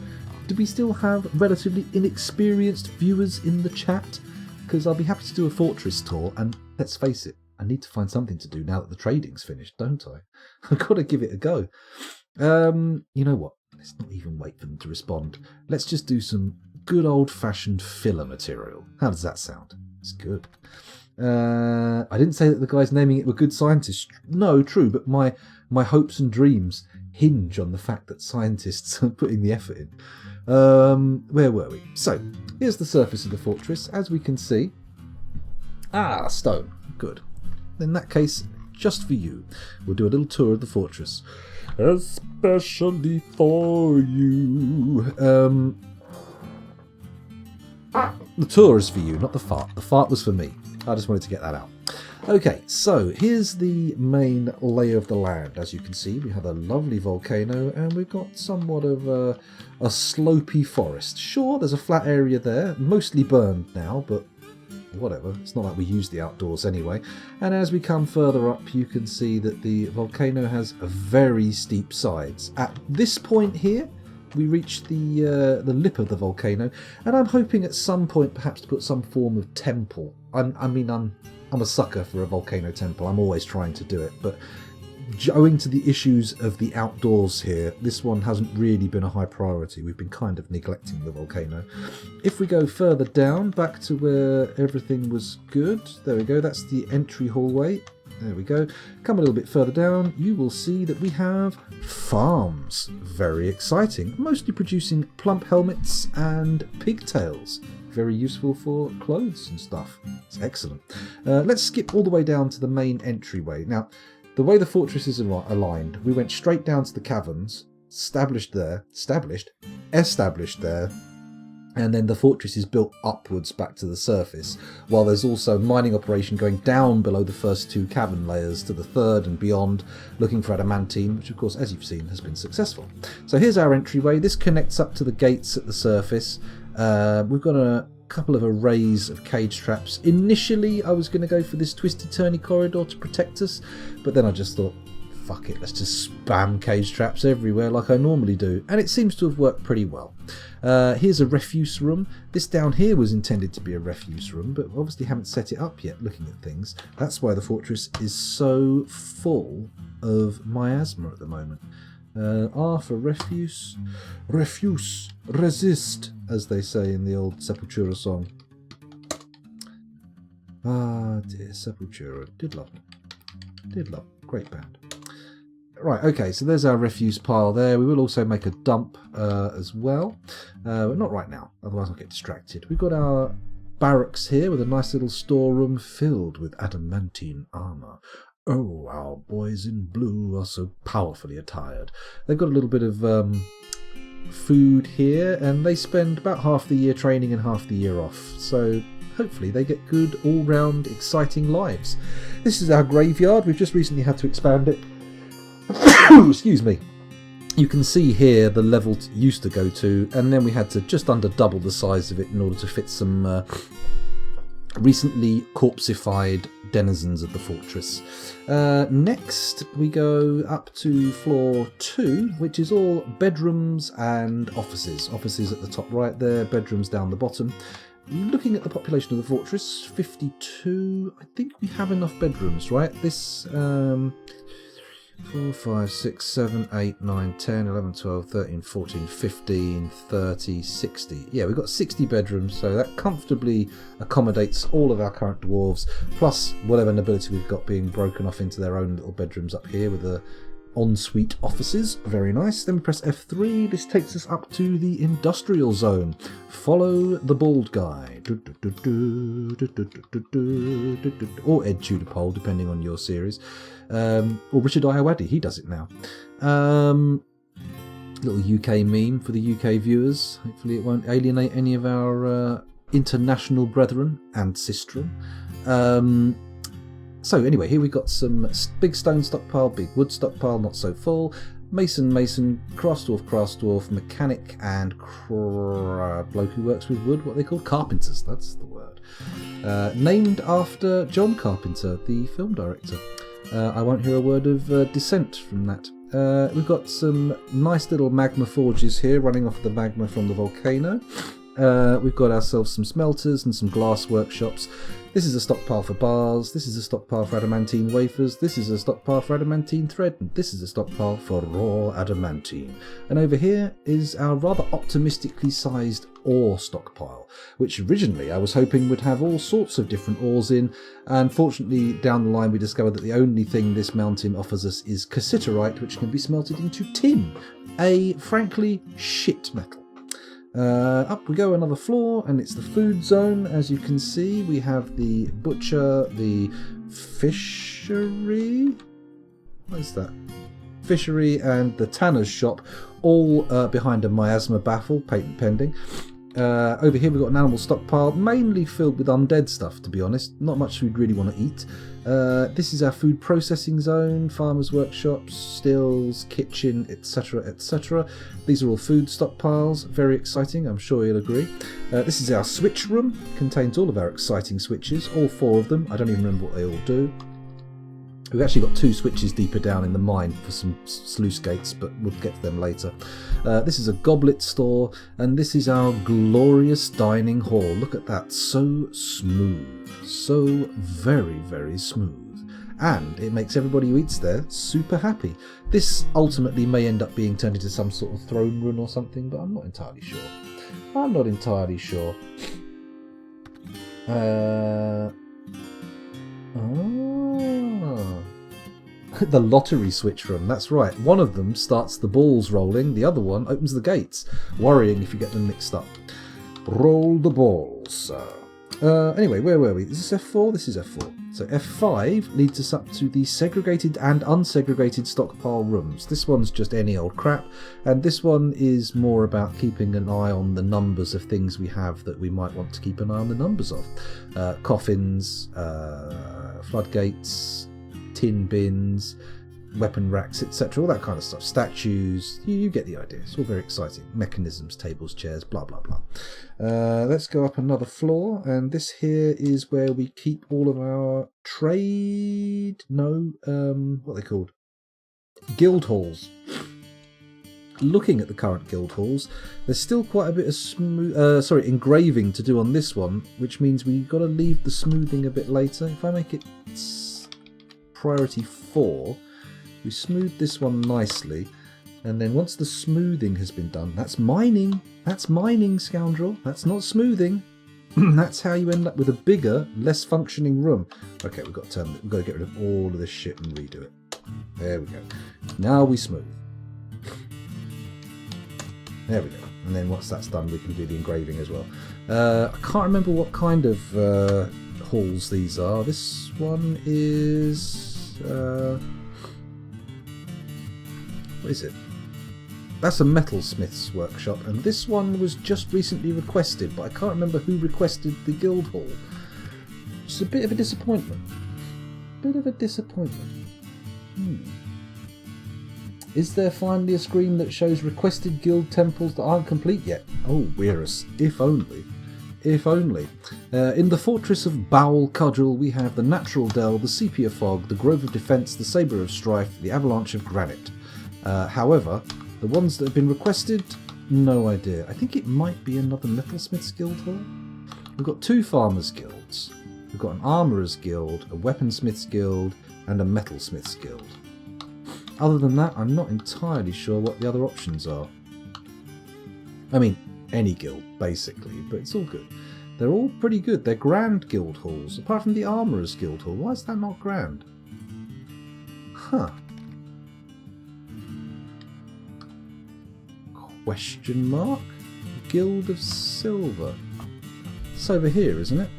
Do we still have relatively inexperienced viewers in the chat? Because I'll be happy to do a fortress tour, and let's face it, I need to find something to do now that the trading's finished, don't I? I've got to give it a go. You know what? Let's not even wait for them to respond. Let's just do some good old-fashioned filler material. How does that sound? It's good. I didn't say that the guys naming it were good scientists. No, true, but my hopes and dreams hinge on the fact that scientists are putting the effort in. Where were we? So, here's the surface of the fortress. As we can see... stone. Good. In that case, just for you, we'll do a little tour of the fortress. Especially for you. The tour is for you, not the fart. The fart was for me. I just wanted to get that out. Okay, so here's the main lay of the land. As you can see, we have a lovely volcano, and we've got somewhat of a slopey forest. Sure, there's a flat area there, mostly burned now, but whatever. It's not like we use the outdoors anyway. And as we come further up, you can see that the volcano has very steep sides. At this point here, we reach the lip of the volcano, and I'm hoping at some point perhaps to put some form of temple. I'm a sucker for a volcano temple. I'm always trying to do it, but owing to the issues of the outdoors here, this one hasn't really been a high priority. We've been kind of neglecting the volcano. If we go further down, back to where everything was good, there we go, that's the entry hallway. There we go. Come a little bit further down, you will see that we have farms. Very exciting. Mostly producing plump helmets and pigtails. Very useful for clothes and stuff. It's excellent. Let's skip all the way down to the main entryway. Now, the way the fortress is aligned, we went straight down to the caverns, established there, and then the fortress is built upwards back to the surface, while there's also mining operation going down below the first two cavern layers to the third and beyond, looking for adamantine, which of course, as you've seen, has been successful. So here's our entryway. This connects up to the gates at the surface. We've got a couple of arrays of cage traps. Initially, I was going to go for this twisty-turny corridor to protect us, but then I just thought, fuck it, let's just spam cage traps everywhere like I normally do, and it seems to have worked pretty well. Here's a refuse room. This down here was intended to be a refuse room, but obviously haven't set it up yet looking at things. That's why the fortress is so full of miasma at the moment. R for refuse. Refuse. Resist, as they say in the old Sepultura song. Ah, dear Sepultura. Did love them. Did love them. Great band. Right, okay, so there's our refuse pile there. We will also make a dump as well. But not right now, otherwise I'll get distracted. We've got our barracks here with a nice little storeroom filled with adamantine armour. Oh, our boys in blue are so powerfully attired. They've got a little bit of food here, and they spend about half the year training and half the year off. So hopefully they get good, all-round, exciting lives. This is our graveyard. We've just recently had to expand it. Excuse me. You can see here the level it used to go to, and then we had to just under double the size of it in order to fit some recently corpsified denizens of the fortress. Next we go up to floor 2, which is all bedrooms and offices. Offices at the top right there, bedrooms down the bottom. Looking at the population of the fortress, 52. I think we have enough bedrooms, right? This 4, 5, 6, 7, 8, 9, 10, 11, 12, 13, 14, 15, 30, 60. Yeah, we've got 60 bedrooms, so that comfortably accommodates all of our current dwarves, plus whatever nobility we've got being broken off into their own little bedrooms up here with the ensuite offices. Very nice. Then we press F3. This takes us up to the industrial zone. Follow the bald guy. Or Ed Tudor-Pole, depending on your series. Or Richard Ayoade, he does it now. Little UK meme for the UK viewers. Hopefully it won't alienate any of our international brethren and sistren. So anyway, here we've got some big stone stockpile, big wood stockpile, not so full. Mason, craft dwarf, mechanic, and bloke who works with wood, what they call carpenters, that's the word. Named after John Carpenter, the film director. I won't hear a word of dissent from that. We've got some nice little magma forges here running off the magma from the volcano. We've got ourselves some smelters and some glass workshops. This is a stockpile for bars, this is a stockpile for adamantine wafers, this is a stockpile for adamantine thread, and this is a stockpile for raw adamantine. And over here is our rather optimistically sized ore stockpile, which originally I was hoping would have all sorts of different ores in, and fortunately down the line we discovered that the only thing this mountain offers us is cassiterite, which can be smelted into tin, a frankly shit metal. Up we go another floor, and it's the food zone. As you can see, we have the butcher, the fishery, what is that? Fishery and the tanner's shop, all behind a miasma baffle, patent pending. Over here we've got an animal stockpile, mainly filled with undead stuff, to be honest. Not much we'd really want to eat. This is our food processing zone, farmers' workshops, stills, kitchen, etc, etc. These are all food stockpiles, very exciting, I'm sure you'll agree. This is our switch room, contains all of our exciting switches, all 4 of them. I don't even remember what they all do. We've actually got 2 switches deeper down in the mine for some sluice gates, but we'll get to them later. This is a goblet store, and this is our glorious dining hall. Look at that, so smooth, so very, very smooth. And it makes everybody who eats there super happy. This ultimately may end up being turned into some sort of throne room or something, but I'm not entirely sure. The lottery switch room, that's right. One of them starts the balls rolling, the other one opens the gates. Worrying if you get them mixed up. Roll the balls, sir. Anyway, where were we? Is this F4? This is F4. So F5 leads us up to the segregated and unsegregated stockpile rooms. This one's just any old crap, and this one is more about keeping an eye on the numbers of things we have that we might want to keep an eye on the numbers of. Coffins, floodgates, tin bins, weapon racks, etc, all that kind of stuff. Statues, you get the idea. It's all very exciting. Mechanisms, tables, chairs, blah blah blah. Let's go up another floor, and this here is where we keep all of our trade, what are they called? Guild halls. Looking at the current guild halls, there's still quite a bit of engraving to do on this one, which means we've got to leave the smoothing a bit later. If I make it priority 4, we smooth this one nicely, and then once the smoothing has been done, that's mining, scoundrel, that's not smoothing. That's how you end up with a bigger, less functioning room. Okay, we've got to get rid of all of this shit and redo it. There we go. Now we smooth. There we go. And then once that's done, we can do the engraving as well. I can't remember what kind of halls these are. This one is what is it? That's a metalsmith's workshop, and this one was just recently requested, but I can't remember who requested the guild hall. It's a bit of a disappointment. Is there finally a screen that shows requested guild temples that aren't complete yet? Oh, Weirus, if only. If only. In the Fortress of Bowel Cudgel, we have the Natural Dell, the Sepia Fog, the Grove of Defence, the Sabre of Strife, the Avalanche of Granite. However, the ones that have been requested, no idea. I think it might be another Metalsmith's Guild hall. We've got 2 Farmers' Guilds. We've got an Armourer's Guild, a Weaponsmith's Guild, and a Metalsmith's Guild. Other than that, I'm not entirely sure what the other options are. I mean, any guild, basically, but it's all good. They're all pretty good. They're grand guild halls, apart from the Armourer's Guild hall. Why is that not grand? Huh. Question mark? Guild of Silver. It's over here, isn't it?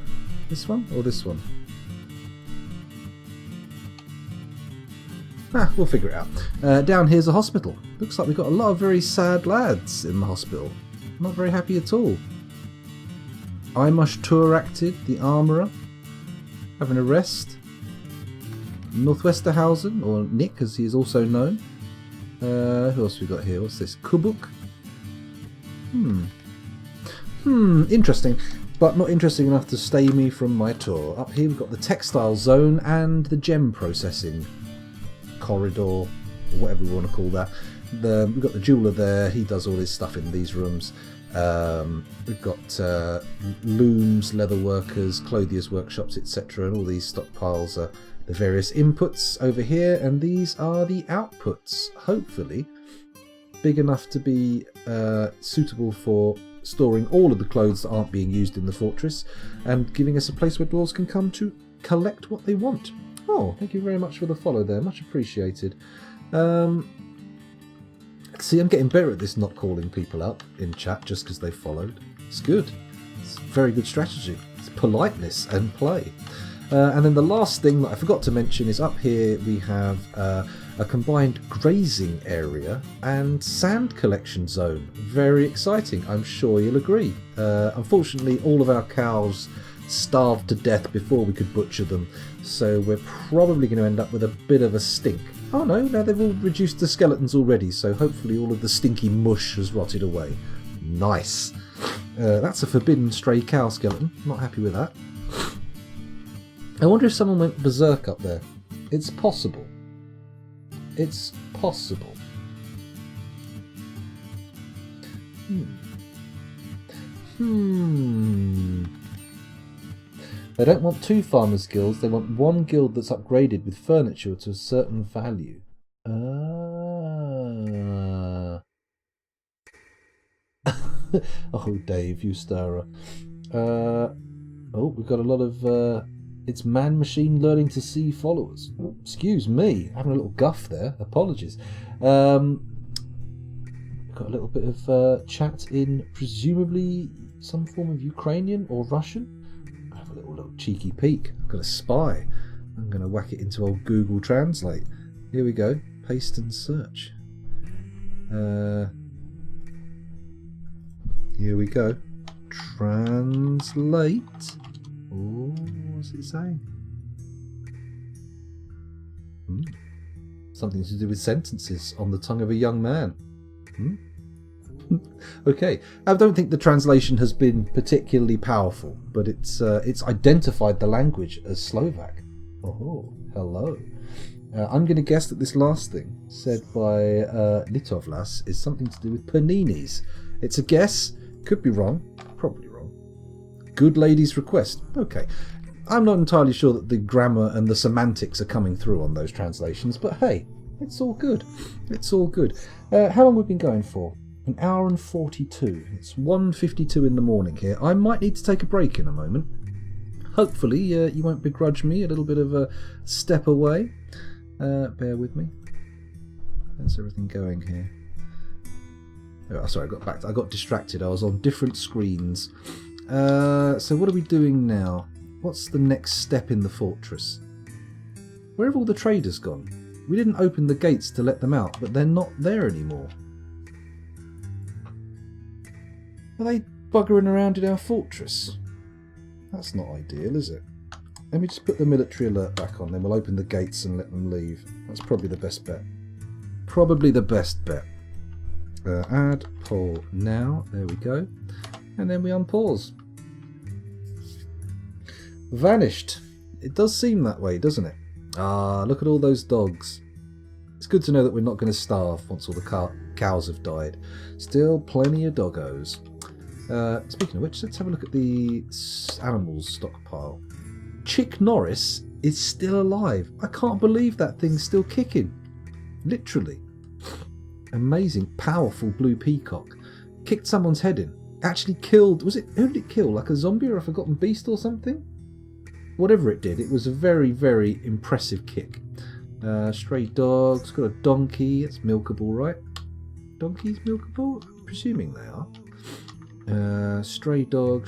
This one or this one? We'll figure it out. Down here's a hospital. Looks like we've got a lot of very sad lads in the hospital. Not very happy at all. Imush Tuaracted, the Armourer, having a rest. Northwesterhausen, or Nick as he is also known. Who else we got here? What's this? Kubuk? Interesting. But not interesting enough to stay me from my tour. Up here we've got the Textile Zone and the Gem Processing Corridor, or whatever we want to call that. We've got the jeweller there, he does all his stuff in these rooms. We've got looms, leather workers, clothiers' workshops, etc. And all these stockpiles are the various inputs over here, and these are the outputs, hopefully big enough to be suitable for storing all of the clothes that aren't being used in the fortress, and giving us a place where dwarves can come to collect what they want. Oh, thank you very much for the follow there, much appreciated. See, I'm getting better at this, not calling people up in chat just because they followed. It's good. It's a very good strategy. It's politeness and play. And then the last thing that I forgot to mention is up here we have a combined grazing area and sand collection zone. Very exciting, I'm sure you'll agree. Unfortunately, all of our cows starved to death before we could butcher them, so we're probably going to end up with a bit of a stink. Oh no, now they've all reduced to skeletons already, so hopefully all of the stinky mush has rotted away. Nice. That's a forbidden stray cow skeleton. Not happy with that. I wonder if someone went berserk up there. It's possible. It's possible. They don't want 2 farmers' guilds, they want 1 guild that's upgraded with furniture to a certain value. Oh, Dave, you stirrer. Oh, we've got a lot of... it's man-machine learning to see followers. Oh, excuse me, having a little guff there. Apologies. Got a little bit of chat in presumably some form of Ukrainian or Russian. Have a little cheeky peek. I've got a spy. I'm going to whack it into old Google Translate. Here we go. Paste and search. Here we go. Translate. Oh, what's it saying? Something to do with sentences on the tongue of a young man. Okay, I don't think the translation has been particularly powerful, but it's identified the language as Slovak. Oh, hello. I'm going to guess that this last thing said by Litovlas is something to do with paninis. It's a guess, could be wrong, probably wrong. Good lady's request. Okay, I'm not entirely sure that the grammar and the semantics are coming through on those translations, but hey, it's all good. It's all good. How long have we been going for? 1 hour and 42. It's 1:52 in the morning here. I might need to take a break in a moment. Hopefully you won't begrudge me a little bit of a step away. Bear with me. How's everything going here? Oh, sorry, I got distracted. I was on different screens. So what are we doing now? What's the next step in the fortress? Where have all the traders gone? We didn't open the gates to let them out, but they're not there anymore. Are they buggering around in our fortress? That's not ideal, is it? Let me just put the military alert back on, then we'll open the gates and let them leave. That's probably the best bet. Probably the best bet. Add poll now. There we go. And then we unpause. vanished. It does seem that way, doesn't it? Ah, look at all those dogs. It's good to know that we're not going to starve once all the cows have died. Still plenty of doggos. Speaking of which, let's have a look at the animals stockpile. Chick Norris is still alive. I can't believe that thing's still kicking. Literally. Amazing, powerful blue peacock. Kicked someone's head in. Actually killed, who did it kill? Like a zombie or a forgotten beast or something? Whatever it did, it was a very, very impressive kick. Stray dogs, got a donkey, it's milkable, right? Donkeys milkable? I'm presuming they are. Stray dog,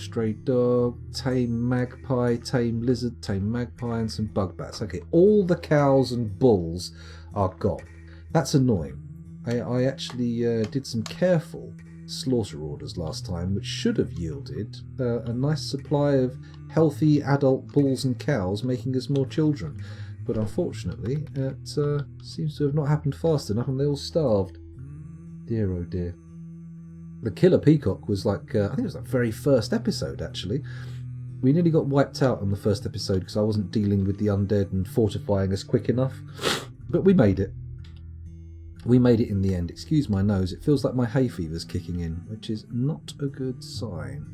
tame magpie, tame lizard, tame magpie, and some bug bats. Okay, all the cows and bulls are gone. That's annoying. I actually did some careful slaughter orders last time, which should have yielded a nice supply of healthy adult bulls and cows, making us more children. But unfortunately, it seems to have not happened fast enough, and they all starved. Dear oh dear. The killer peacock was like, I think it was the very first episode, actually. We nearly got wiped out on the first episode because I wasn't dealing with the undead and fortifying us quick enough. But we made it. We made it in the end. Excuse my nose, it feels like my hay fever's kicking in, which is not a good sign.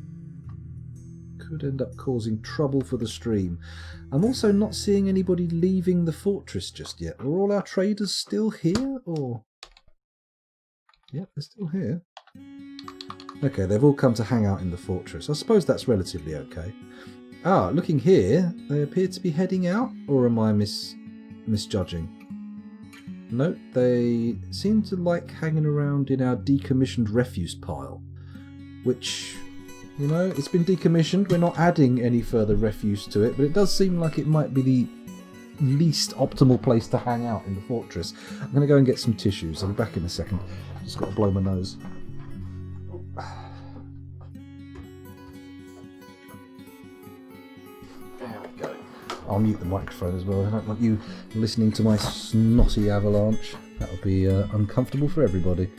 Could end up causing trouble for the stream. I'm also not seeing anybody leaving the fortress just yet. Are all our traders still here, or...? Yep, they're still here. Okay, they've all come to hang out in the fortress. I suppose that's relatively okay. Ah, looking here, they appear to be heading out, or am I misjudging? No, they seem to like hanging around in our decommissioned refuse pile, which, you know, it's been decommissioned. We're not adding any further refuse to it, but it does seem like it might be the least optimal place to hang out in the fortress. I'm going to go and get some tissues. I'll be back in a second. Just got to blow my nose. There we go. I'll mute the microphone as well. I don't want you listening to my snotty avalanche. That'll be uncomfortable for everybody.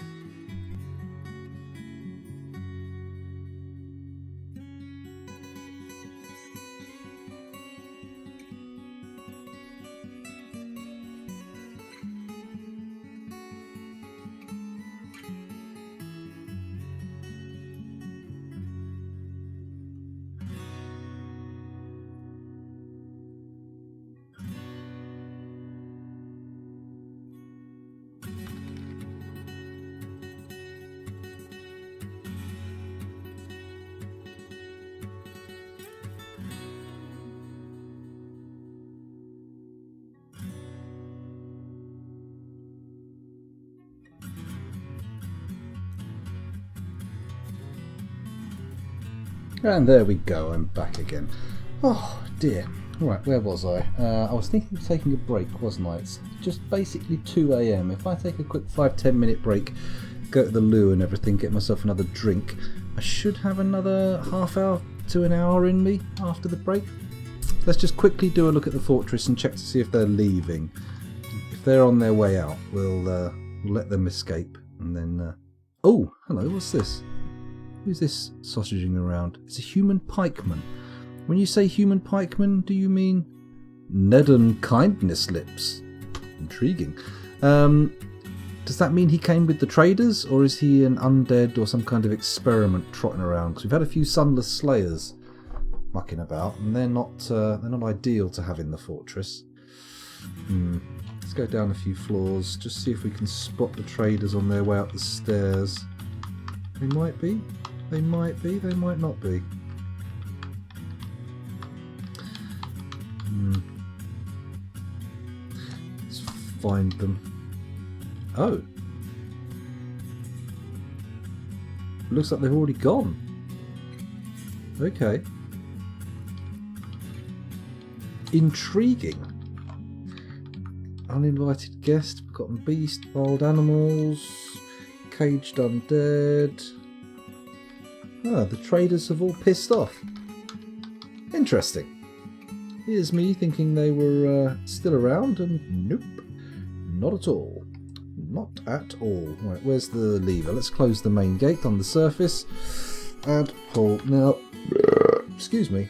And there we go, I'm back again. Oh dear. Right, where was I? I was thinking of taking a break, wasn't I? It's just basically 2 AM. If I take a quick 5-10 minute break, go to the loo and everything, get myself another drink, I should have another half hour to an hour in me after the break. Let's just quickly do a look at the fortress and check to see if they're leaving. If they're on their way out, we'll let them escape. And then... Oh, hello, what's this? Who's this sausaging around? It's a human pikeman. When you say human pikeman, do you mean Ned and Kindness Lips? Intriguing. Does that mean he came with the traders, or is he an undead or some kind of experiment trotting around? Because we've had a few sunless slayers mucking about, and they're not ideal to have in the fortress. Let's go down a few floors, just see if we can spot the traders on their way up the stairs. They might be. They might be, they might not be. Let's find them. Oh. Looks like they've already gone. Okay. Intriguing. Uninvited guest, forgotten beast, wild animals, caged undead. Ah, the traders have all pissed off. Interesting. Here's me thinking they were still around, and nope. Not at all. Not at all. Right, where's the lever? Let's close the main gate on the surface and pull. Now, excuse me.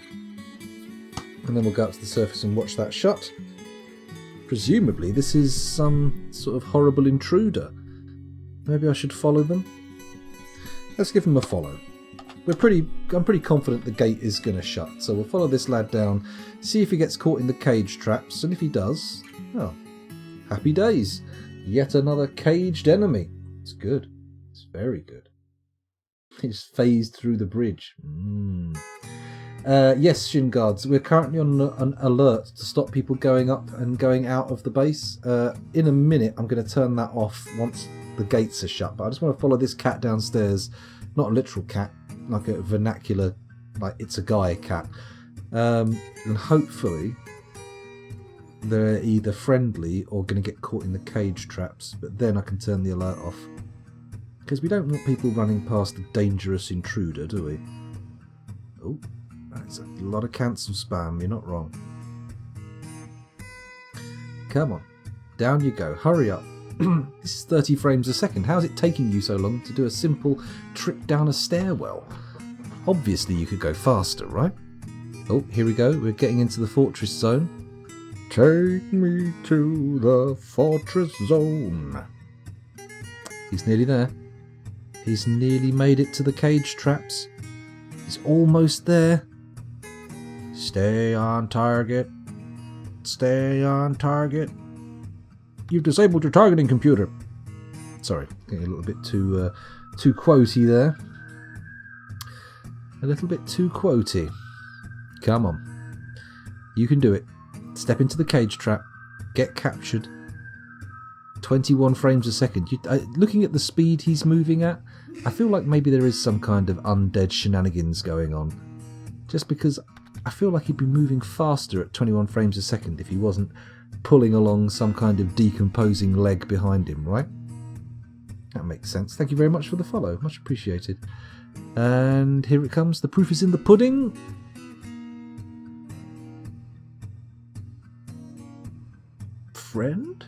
And then we'll go up to the surface and watch that shut. Presumably this is some sort of horrible intruder. Maybe I should follow them? Let's give them a follow. I'm pretty confident the gate is going to shut, so we'll follow this lad down, see if he gets caught in the cage traps, and if he does, well, happy days. Yet another caged enemy. It's good. It's very good. He's phased through the bridge. Yes, Shin Guards, we're currently on an alert to stop people going up and going out of the base. In a minute, I'm going to turn that off once the gates are shut, but I just want to follow this cat downstairs. Not a literal cat, like a vernacular, like it's a guy cat. And hopefully they're either friendly or going to get caught in the cage traps, but then I can turn the alert off. Because we don't want people running past a dangerous intruder, do we? Oh, that's a lot of cancel spam, you're not wrong. Come on, down you go, hurry up. This is 30 frames a second. How is it taking you so long to do a simple trip down a stairwell? Obviously you could go faster, right? Oh, here we go. We're getting into the fortress zone. Take me to the fortress zone. He's nearly there. He's nearly made it to the cage traps. He's almost there. Stay on target. Stay on target. You've disabled your targeting computer. Sorry, getting a little bit too quotey there. A little bit too quotey. Come on. You can do it. Step into the cage trap. Get captured. 21 frames a second. Looking at the speed he's moving at, I feel like maybe there is some kind of undead shenanigans going on. Just because I feel like he'd be moving faster at 21 frames a second if he wasn't pulling along some kind of decomposing leg behind him, right? That makes sense. Thank you very much for the follow. Much appreciated. And here it comes. The proof is in the pudding. Friend?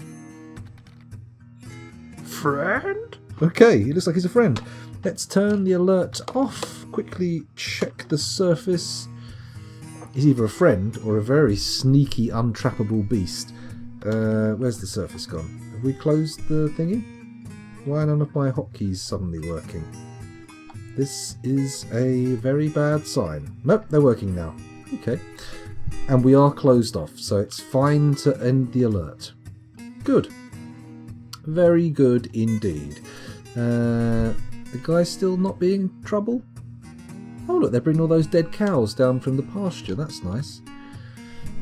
Friend? Okay, he looks like he's a friend. Let's turn the alert off. Quickly check the surface. He's either a friend or a very sneaky, untrappable beast. Where's the surface gone? Have we closed the thingy? Why are none of my hotkeys suddenly working? This is a very bad sign. Nope, they're working now. Okay. And we are closed off, so it's fine to end the alert. Good. Very good indeed. The guy's still not being in trouble? Oh look, they're bringing all those dead cows down from the pasture. That's nice.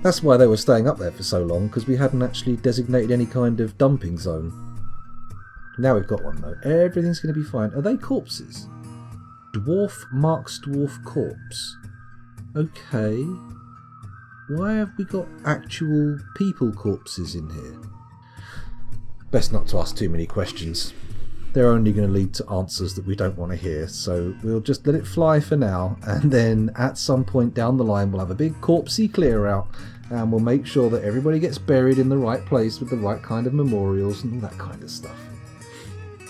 That's why they were staying up there for so long, because we hadn't actually designated any kind of dumping zone. Now we've got one though. Everything's going to be fine. Are they corpses? Dwarf marks dwarf corpse. Okay. Why have we got actual people corpses in here? Best not to ask too many questions. They're only going to lead to answers that we don't want to hear, so we'll just let it fly for now, and then at some point down the line we'll have a big corpsey clear out, and we'll make sure that everybody gets buried in the right place with the right kind of memorials and all that kind of stuff.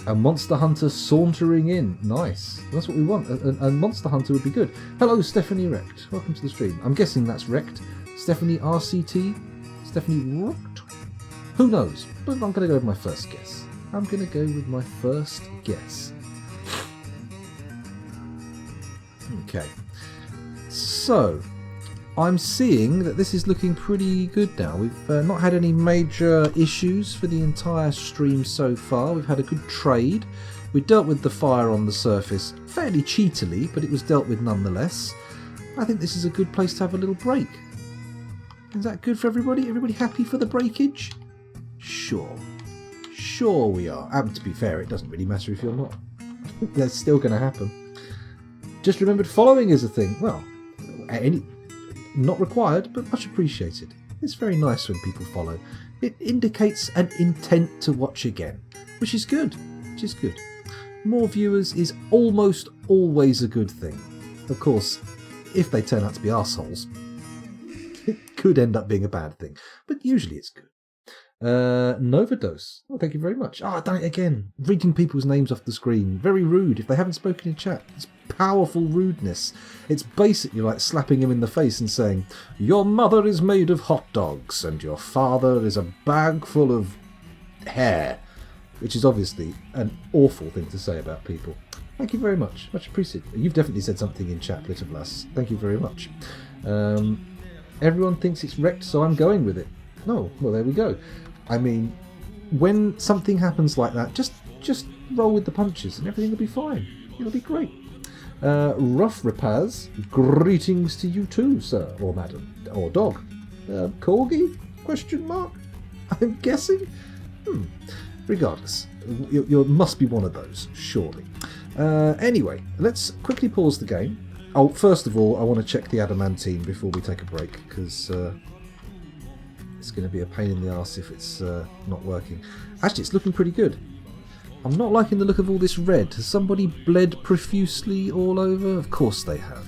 A monster hunter sauntering in. Nice. That's what we want. A monster hunter would be good. Hello, Stephanie Rect. Welcome to the stream. I'm guessing that's Rect. Stephanie RCT? Stephanie Rect? Who knows? But I'm going to go with my first guess. Okay. So, I'm seeing that this is looking pretty good now. We've not had any major issues for the entire stream so far. We've had a good trade. We dealt with the fire on the surface fairly cheatily, but it was dealt with nonetheless. I think this is a good place to have a little break. Is that good for everybody? Everybody happy for the breakage? Sure. Sure we are. And to be fair, it doesn't really matter if you're not. That's still going to happen. Just remembered following is a thing. Well, not required, but much appreciated. It's very nice when people follow. It indicates an intent to watch again, which is good. More viewers is almost always a good thing. Of course, if they turn out to be arseholes, it could end up being a bad thing, but usually it's good. Novadose. Oh, thank you very much. I've done it again. Reading people's names off the screen. Very rude. If they haven't spoken in chat, it's powerful rudeness. It's basically like slapping him in the face and saying, your mother is made of hot dogs and your father is a bag full of hair. Which is obviously an awful thing to say about people. Thank you very much. Much appreciated. You've definitely said something in chat, Littleblass. Thank you very much. Everyone thinks it's wrecked, so I'm going with it. No, well, there we go. I mean, when something happens like that, just roll with the punches and everything will be fine. It'll be great. Rough Rapaz, greetings to you too, sir, or madam, or dog. Corgi? Question mark? I'm guessing? Regardless, you must be one of those, surely. Anyway, let's quickly pause the game. Oh, first of all, I want to check the adamantine before we take a break, because it's going to be a pain in the arse if it's not working. Actually, it's looking pretty good. I'm not liking the look of all this red. Has somebody bled profusely all over? Of course they have.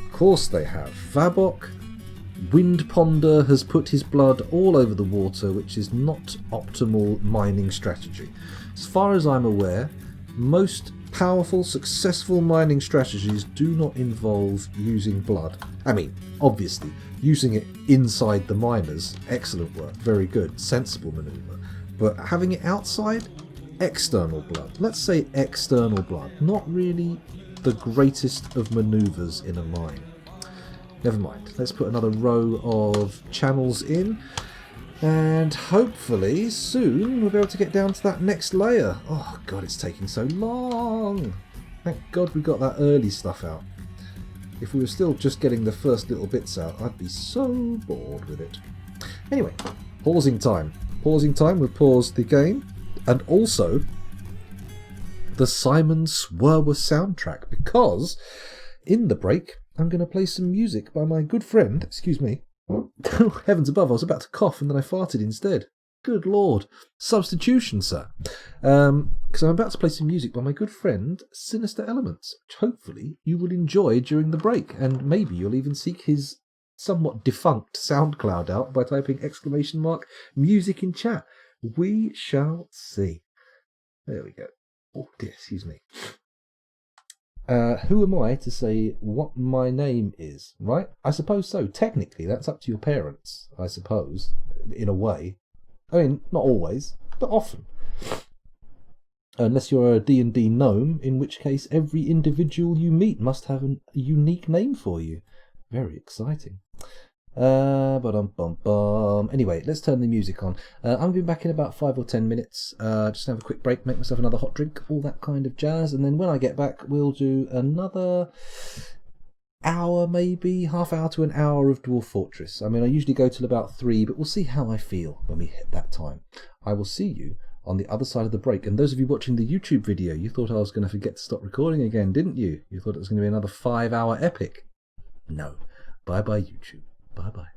Of course they have. Vabok, Wind Ponder has put his blood all over the water, which is not optimal mining strategy. As far as I'm aware, most powerful, successful mining strategies do not involve using blood. I mean, obviously, using it inside the miners, excellent work, very good, sensible maneuver. But having it outside, external blood. Let's say external blood. Not really the greatest of maneuvers in a mine. Never mind. Let's put another row of channels in. And hopefully soon we'll be able to get down to that next layer. Oh god, it's taking so long. Thank god we got that early stuff out. If we were still just getting the first little bits out, I'd be so bored with it. Anyway, pausing time. Pausing time, we'll pause the game. And also the Simon Swerwer soundtrack, because in the break I'm going to play some music by my good friend, excuse me, oh, heavens above, I was about to cough and then I farted instead. Good lord. Substitution, sir. Because I'm about to play some music by my good friend, Sinister Elements, which hopefully you will enjoy during the break, and maybe you'll even seek his somewhat defunct SoundCloud out by typing !music in chat. We shall see. There we go. Oh dear, excuse me. Who am I to say what my name is, right? I suppose so. Technically, that's up to your parents, I suppose, in a way. I mean, not always, but often. Unless you're a D&D gnome, in which case every individual you meet must have a unique name for you. Very exciting. Anyway, let's turn the music on. I'm going to be back in about 5 or 10 minutes. Just have a quick break, make myself another hot drink, all that kind of jazz. And then when I get back, we'll do another hour, maybe half hour to an hour of Dwarf Fortress. I mean, I usually go till about 3, but we'll see how I feel when we hit that time. I will see you on the other side of the break. And those of you watching the YouTube video, you thought I was going to forget to stop recording again, didn't you? You thought it was going to be another 5-hour epic. No. Bye-bye, YouTube. Bye-bye.